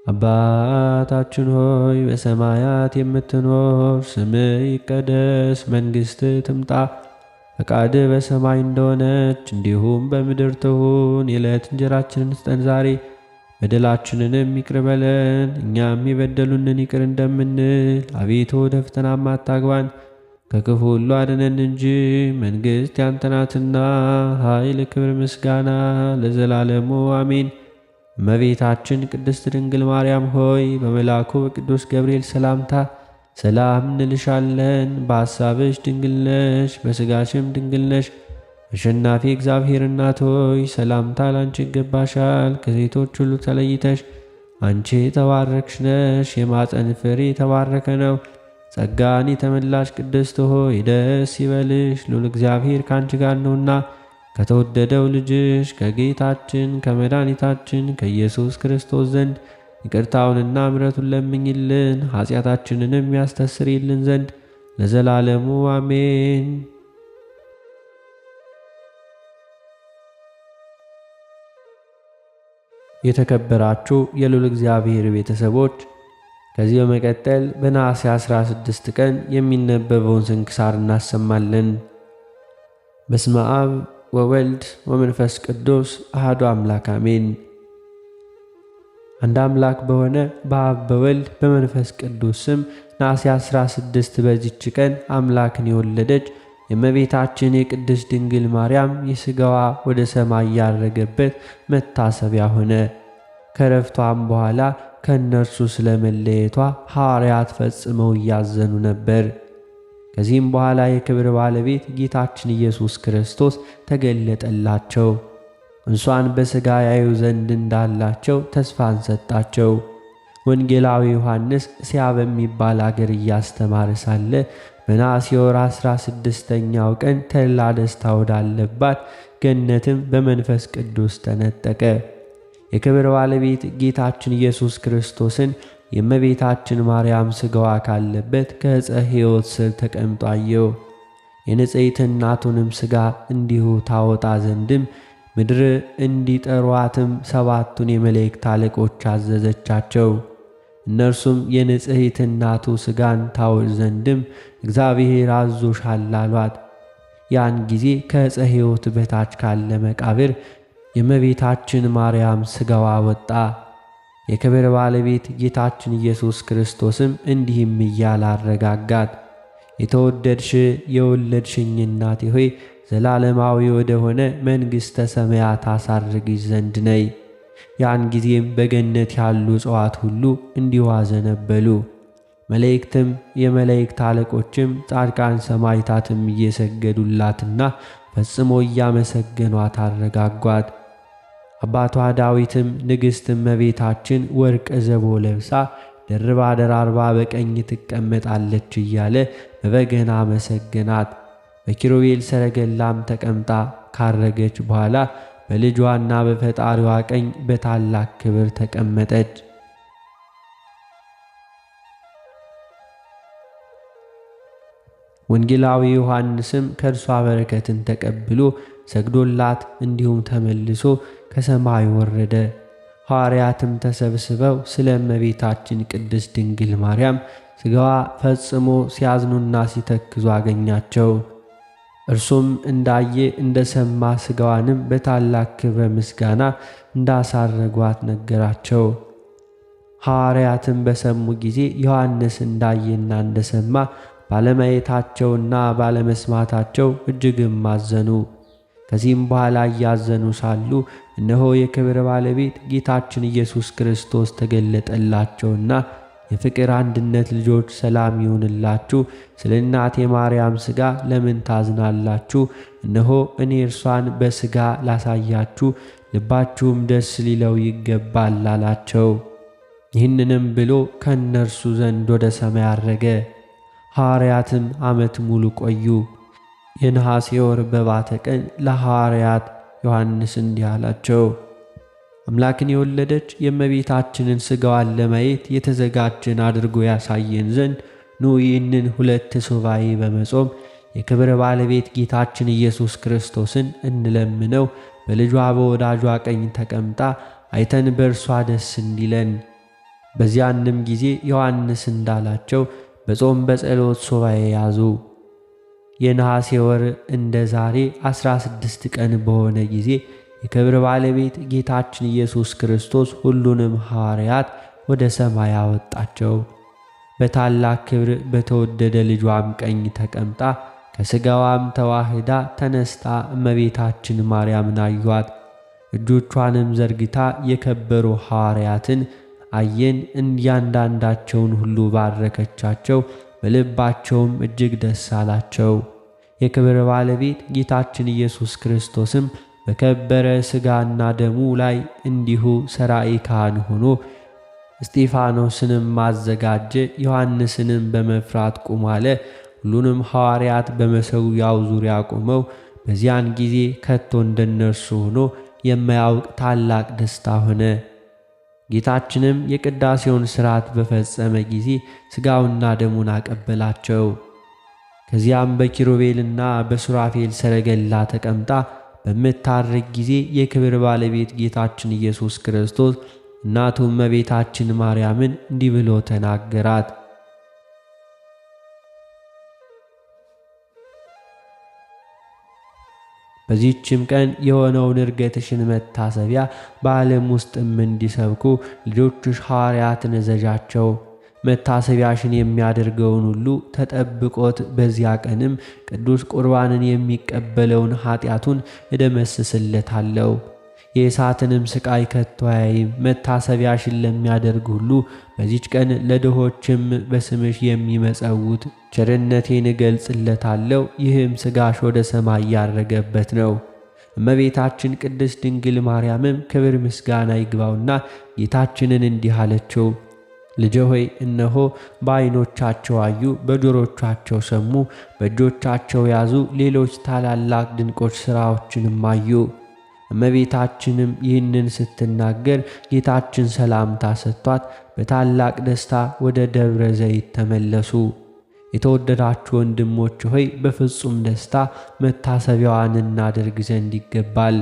አባታችን ሆይ በሰማያት የምትኖር፣ ስምህ ይቀደስ፣ መንግሥትህ ትምጣ፣ ፈቃድህ በሰማይ እንደሆነች እንዲሁም በምድር ትሁን። የዕለት እንጀራችንን ስጠን ዛሬ፣ በደላችንንም ይቅር በለን እኛም የበደሉንን ይቅር እንደምንል። አቤቱ ወደ ፈተናም አታግባን ከክፉ ሁሉ አድነን እንጂ መንግሥት ያንተ ናትና፣ ኃይል፣ ክብር፣ ምስጋና ለዘላለሙ አሜን። እመቤታችን ቅድስት ድንግል ማርያም ሆይ በመልአኩ በቅዱስ ገብርኤል ሰላምታ ሰላም እንልሻለን። በሐሳብሽ ድንግል ነሽ፣ በሥጋሽም ድንግል ነሽ። አሸናፊ እግዚአብሔር እናት ሆይ ሰላምታ ላንቺ ይገባሻል። ከሴቶች ሁሉ ተለይተሽ አንቺ የተባረክሽ ነሽ፣ የማፀን ፍሬ የተባረከ ነው። ጸጋን የተመላሽ ቅድስት ሆይ ደስ ይበልሽ፣ ልዑል እግዚአብሔር ከአንቺ ጋር ነውና ከተወደደው ልጅሽ ከጌታችን ከመድኃኒታችን ከኢየሱስ ክርስቶስ ዘንድ ይቅርታውንና ምሕረቱን ለምኝልን ኃጢአታችንንም ያስተሰርይልን ዘንድ ለዘላለሙ አሜን። የተከበራችሁ የልዑል እግዚአብሔር ቤተሰቦች ከዚህ በመቀጠል በነሐሴ 16 ቀን የሚነበበውን ስንክሳር እናሰማለን። በስመ አብ ወወልድ ወመንፈስ ቅዱስ አሐዱ አምላክ አሜን። አንድ አምላክ በሆነ በአብ በወልድ በመንፈስ ቅዱስ ስም ነሐሴ 16 በዚች ቀን አምላክን የወለደች የእመቤታችን የቅድስት ድንግል ማርያም የሥጋዋ ወደ ሰማይ ያረገበት መታሰቢያ ሆነ። ከረፍቷም በኋላ ከእነርሱ ስለ መለየቷ ሐዋርያት ፈጽመው እያዘኑ ነበር። ከዚህም በኋላ የክብር ባለቤት ጌታችን ኢየሱስ ክርስቶስ ተገለጠላቸው። እንሷን በሥጋ ያዩ ዘንድ እንዳላቸው ተስፋን ሰጣቸው። ወንጌላዊ ዮሐንስ እስያ በሚባል አገር እያስተማረ ሳለ በነሐሴ ወር 16ኛው ቀን ተድላ ደስታ ወዳለባት ገነትም በመንፈስ ቅዱስ ተነጠቀ። የክብር ባለቤት ጌታችን ኢየሱስ ክርስቶስን የእመቤታችን ማርያም ሥጋዋ ካለበት ከዕፀ ሕይወት ስር ተቀምጦ አየው። የንጽሕት እናቱንም ሥጋ እንዲሁ ታወጣ ዘንድም ምድር እንዲጠሯትም 7ቱን የመላእክት አለቆች አዘዘቻቸው። እነርሱም የንጽሕት እናቱ ሥጋን ታወጥ ዘንድም እግዚአብሔር አዞሻል አሏት። ያን ጊዜ ከዕፀ ሕይወት በታች ካለ መቃብር የእመቤታችን ማርያም ሥጋዋ ወጣ። የክብር ባለቤት ጌታችን ኢየሱስ ክርስቶስም እንዲህም እያለ አረጋጋት። የተወደድሽ የወለድሽኝ እናቴ ሆይ ዘላለማዊ ወደ ሆነ መንግሥተ ሰማያት አሳርግሽ ዘንድ ነይ። ያን ጊዜም በገነት ያሉ እጽዋት ሁሉ እንዲሁ አዘነበሉ። መላእክትም የመላእክት አለቆችም ጻድቃን ሰማዕታትም እየሰገዱላትና ፈጽሞ እያመሰገኗት አረጋጓት። አባቷ ዳዊትም ንግሥት እመቤታችን ወርቀ ዘቦ ለብሳ ደርባ ደራርባ በቀኝ ትቀመጣለች እያለ በበገና መሰገናት። በኪሩቤል ሰረገላም ተቀምጣ ካረገች በኋላ በልጇና በፈጣሪዋ ቀኝ በታላቅ ክብር ተቀመጠች። ወንጌላዊ ዮሐንስም ከእርሷ በረከትን ተቀብሎ ሰግዶላት እንዲሁም ተመልሶ ከሰማይ ወረደ። ሐዋርያትም ተሰብስበው ስለ እመቤታችን ቅድስት ድንግል ማርያም ሥጋዋ ፈጽሞ ሲያዝኑና ሲተክዙ አገኛቸው። እርሱም እንዳየ እንደሰማ ሥጋዋንም በታላቅ ክብረ ምስጋና እንዳሳረጓት ነገራቸው። ሐዋርያትም በሰሙ ጊዜ ዮሐንስ እንዳየና እንደሰማ ባለማየታቸውና ባለመስማታቸው እጅግም አዘኑ። ከዚህም በኋላ እያዘኑ ሳሉ እነሆ የክብር ባለቤት ጌታችን ኢየሱስ ክርስቶስ ተገለጠላቸውና የፍቅር አንድነት ልጆች ሰላም ይሁንላችሁ። ስለ እናቴ ማርያም ሥጋ ለምን ታዝናላችሁ? እነሆ እኔ እርሷን በሥጋ ላሳያችሁ፣ ልባችሁም ደስ ሊለው ይገባል አላቸው። ይህንንም ብሎ ከእነርሱ ዘንድ ወደ ሰማይ አረገ። ሐዋርያትም ዓመት ሙሉ ቆዩ። የነሐሴ ወር በባተ ቀን ለሐዋርያት ዮሐንስ እንዲህ አላቸው። አምላክን የወለደች የእመቤታችንን ሥጋዋን ለማየት የተዘጋጀን አድርጎ ያሳየን ዘንድ ኑ ይህንን 2 ሱባዔ በመጾም የክብር ባለቤት ጌታችን ኢየሱስ ክርስቶስን እንለምነው። በልጇ በወዳጇ ቀኝ ተቀምጣ አይተን በእርሷ ደስ እንዲለን። በዚያንም ጊዜ ዮሐንስ እንዳላቸው በጾም በጸሎት ሱባዔ ያዙ። የነሐሴ ወር እንደ ዛሬ 16 ቀን በሆነ ጊዜ የክብር ባለቤት ጌታችን ኢየሱስ ክርስቶስ ሁሉንም ሐዋርያት ወደ ሰማይ አወጣቸው። በታላቅ ክብር በተወደደ ልጇም ቀኝ ተቀምጣ ከሥጋዋም ተዋህዳ ተነስታ እመቤታችን ማርያምን አዩአት። እጆቿንም ዘርግታ የከበሩ ሐዋርያትን አየን። እያንዳንዳቸውን ሁሉ ባረከቻቸው፣ በልባቸውም እጅግ ደስ አላቸው። የክብር ባለቤት ጌታችን ኢየሱስ ክርስቶስም በከበረ ሥጋና ደሙ ላይ እንዲሁ ሠራኤ ካህን ሆኖ እስጢፋኖስንም አዘጋጀ። ዮሐንስንም በመፍራት ቁም አለ። ሁሉንም ሐዋርያት በመሠዊያው ዙሪያ ቆመው በዚያን ጊዜ ከቶ እንደነርሱ ሆኖ የማያውቅ ታላቅ ደስታ ሆነ። ጌታችንም የቅዳሴውን ሥርዓት በፈጸመ ጊዜ ሥጋውና ደሙን አቀበላቸው። ከዚያም በኪሩቤልና በሱራፌል ሰረገላ ተቀምጣ በምታርግ ጊዜ የክብር ባለቤት ጌታችን ኢየሱስ ክርስቶስ እናቱ እመቤታችን ማርያምን እንዲህ ብሎ ተናገራት። በዚህችም ቀን የሆነውን ዕርገትሽን መታሰቢያ በዓለም ውስጥም እንዲሰብኩ ልጆችሽ ሐዋርያትን እዘዣቸው። መታሰቢያሽን የሚያደርገውን ሁሉ ተጠብቆት በዚያ ቀንም ቅዱስ ቁርባንን የሚቀበለውን ኃጢአቱን እደመስስለታለሁ። የእሳትንም ሥቃይ ከቶ አያይም። መታሰቢያሽን ለሚያደርግ ሁሉ በዚች ቀን ለድሆችም በስምሽ የሚመጸውት ቸርነቴን እገልጽለታለሁ። ይህም ሥጋሽ ወደ ሰማይ ያረገበት ነው። እመቤታችን ቅድስት ድንግል ማርያምም ክብር ምስጋና ይግባውና ጌታችንን እንዲህ አለችው። ልጄ ሆይ እነሆ በዓይኖቻቸው አዩ፣ በጆሮቻቸው ሰሙ፣ በእጆቻቸው ያዙ፣ ሌሎች ታላላቅ ድንቆች ሥራዎችንም አዩ። እመቤታችንም ይህንን ስትናገር ጌታችን ሰላምታ ሰጥቷት በታላቅ ደስታ ወደ ደብረ ዘይት ተመለሱ። የተወደዳችሁ ወንድሞች ሆይ በፍጹም ደስታ መታሰቢያዋን እናደርግ ዘንድ ይገባል።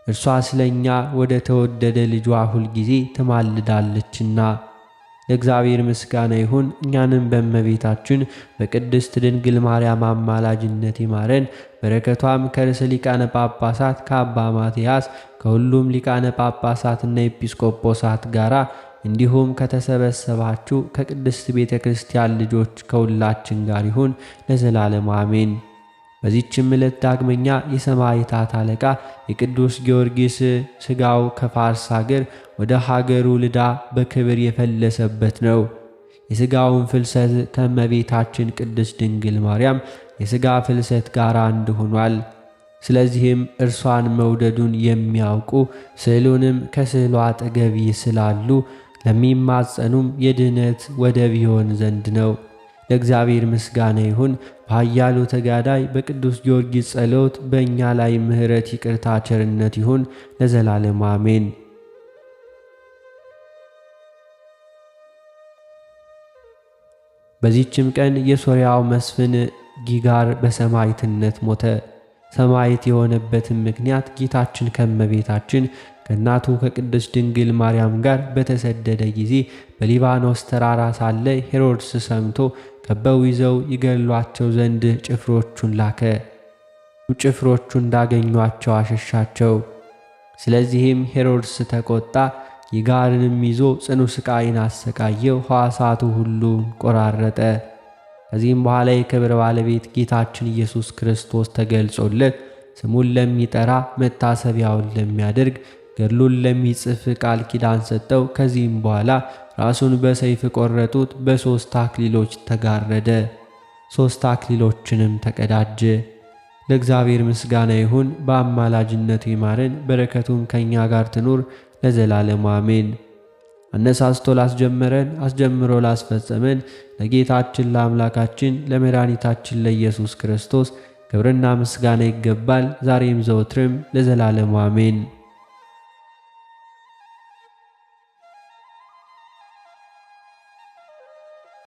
እርሷ ስለኛ ወደ ተወደደ ልጇ ሁል ጊዜ ትማልዳለችና። ለእግዚአብሔር ምስጋና ይሁን። እኛንም በእመቤታችን በቅድስት ድንግል ማርያም አማላጅነት ይማረን። በረከቷም ከርዕሰ ሊቃነ ጳጳሳት ከአባ ማትያስ ከሁሉም ሊቃነ ጳጳሳትና ኤጲስቆጶሳት ጋር እንዲሁም ከተሰበሰባችሁ ከቅድስት ቤተ ክርስቲያን ልጆች ከሁላችን ጋር ይሁን ለዘላለም አሜን። በዚህችም ዕለት ዳግመኛ የሰማዕታት አለቃ የቅዱስ ጊዮርጊስ ሥጋው ከፋርስ አገር ወደ ሀገሩ ልዳ በክብር የፈለሰበት ነው። የሥጋውን ፍልሰት ከእመቤታችን ቅድስት ድንግል ማርያም የሥጋ ፍልሰት ጋር አንድ ሆኗል። ስለዚህም እርሷን መውደዱን የሚያውቁ ስዕሉንም ከስዕሏ አጠገብ ይስላሉ። ለሚማጸኑም የድኅነት ወደብ ይሆን ዘንድ ነው። ለእግዚአብሔር ምስጋና ይሁን። በኃያሉ ተጋዳይ በቅዱስ ጊዮርጊስ ጸሎት በእኛ ላይ ምሕረት፣ ይቅርታ፣ ቸርነት ይሁን ለዘላለም አሜን። በዚህችም ቀን የሶርያው መስፍን ጊጋር በሰማዕትነት ሞተ። ሰማዕት የሆነበትም ምክንያት ጌታችን ከእመቤታችን ከእናቱ ከቅድስት ድንግል ማርያም ጋር በተሰደደ ጊዜ በሊባኖስ ተራራ ሳለ ሄሮድስ ሰምቶ ከበው ይዘው ይገሏቸው ዘንድ ጭፍሮቹን ላከ። ጭፍሮቹ እንዳገኟቸው አሸሻቸው። ስለዚህም ሄሮድስ ተቆጣ። ይጋርንም ይዞ ጽኑ ሥቃይን አሰቃየው። ሕዋሳቱ ሁሉን ቆራረጠ። ከዚህም በኋላ የክብር ባለቤት ጌታችን ኢየሱስ ክርስቶስ ተገልጾለት ስሙን ለሚጠራ መታሰቢያውን ለሚያደርግ ገድሉን ለሚጽፍ ቃል ኪዳን ሰጠው። ከዚህም በኋላ ራሱን በሰይፍ ቆረጡት። በሦስት አክሊሎች ተጋረደ። 3 አክሊሎችንም ተቀዳጀ። ለእግዚአብሔር ምስጋና ይሁን። በአማላጅነቱ ይማረን። በረከቱም ከእኛ ጋር ትኑር ለዘላለሙ አሜን። አነሳስቶ ላስጀመረን አስጀምሮ ላስፈጸመን ለጌታችን ለአምላካችን ለመድኃኒታችን ለኢየሱስ ክርስቶስ ክብርና ምስጋና ይገባል፣ ዛሬም ዘወትርም ለዘላለሙ አሜን።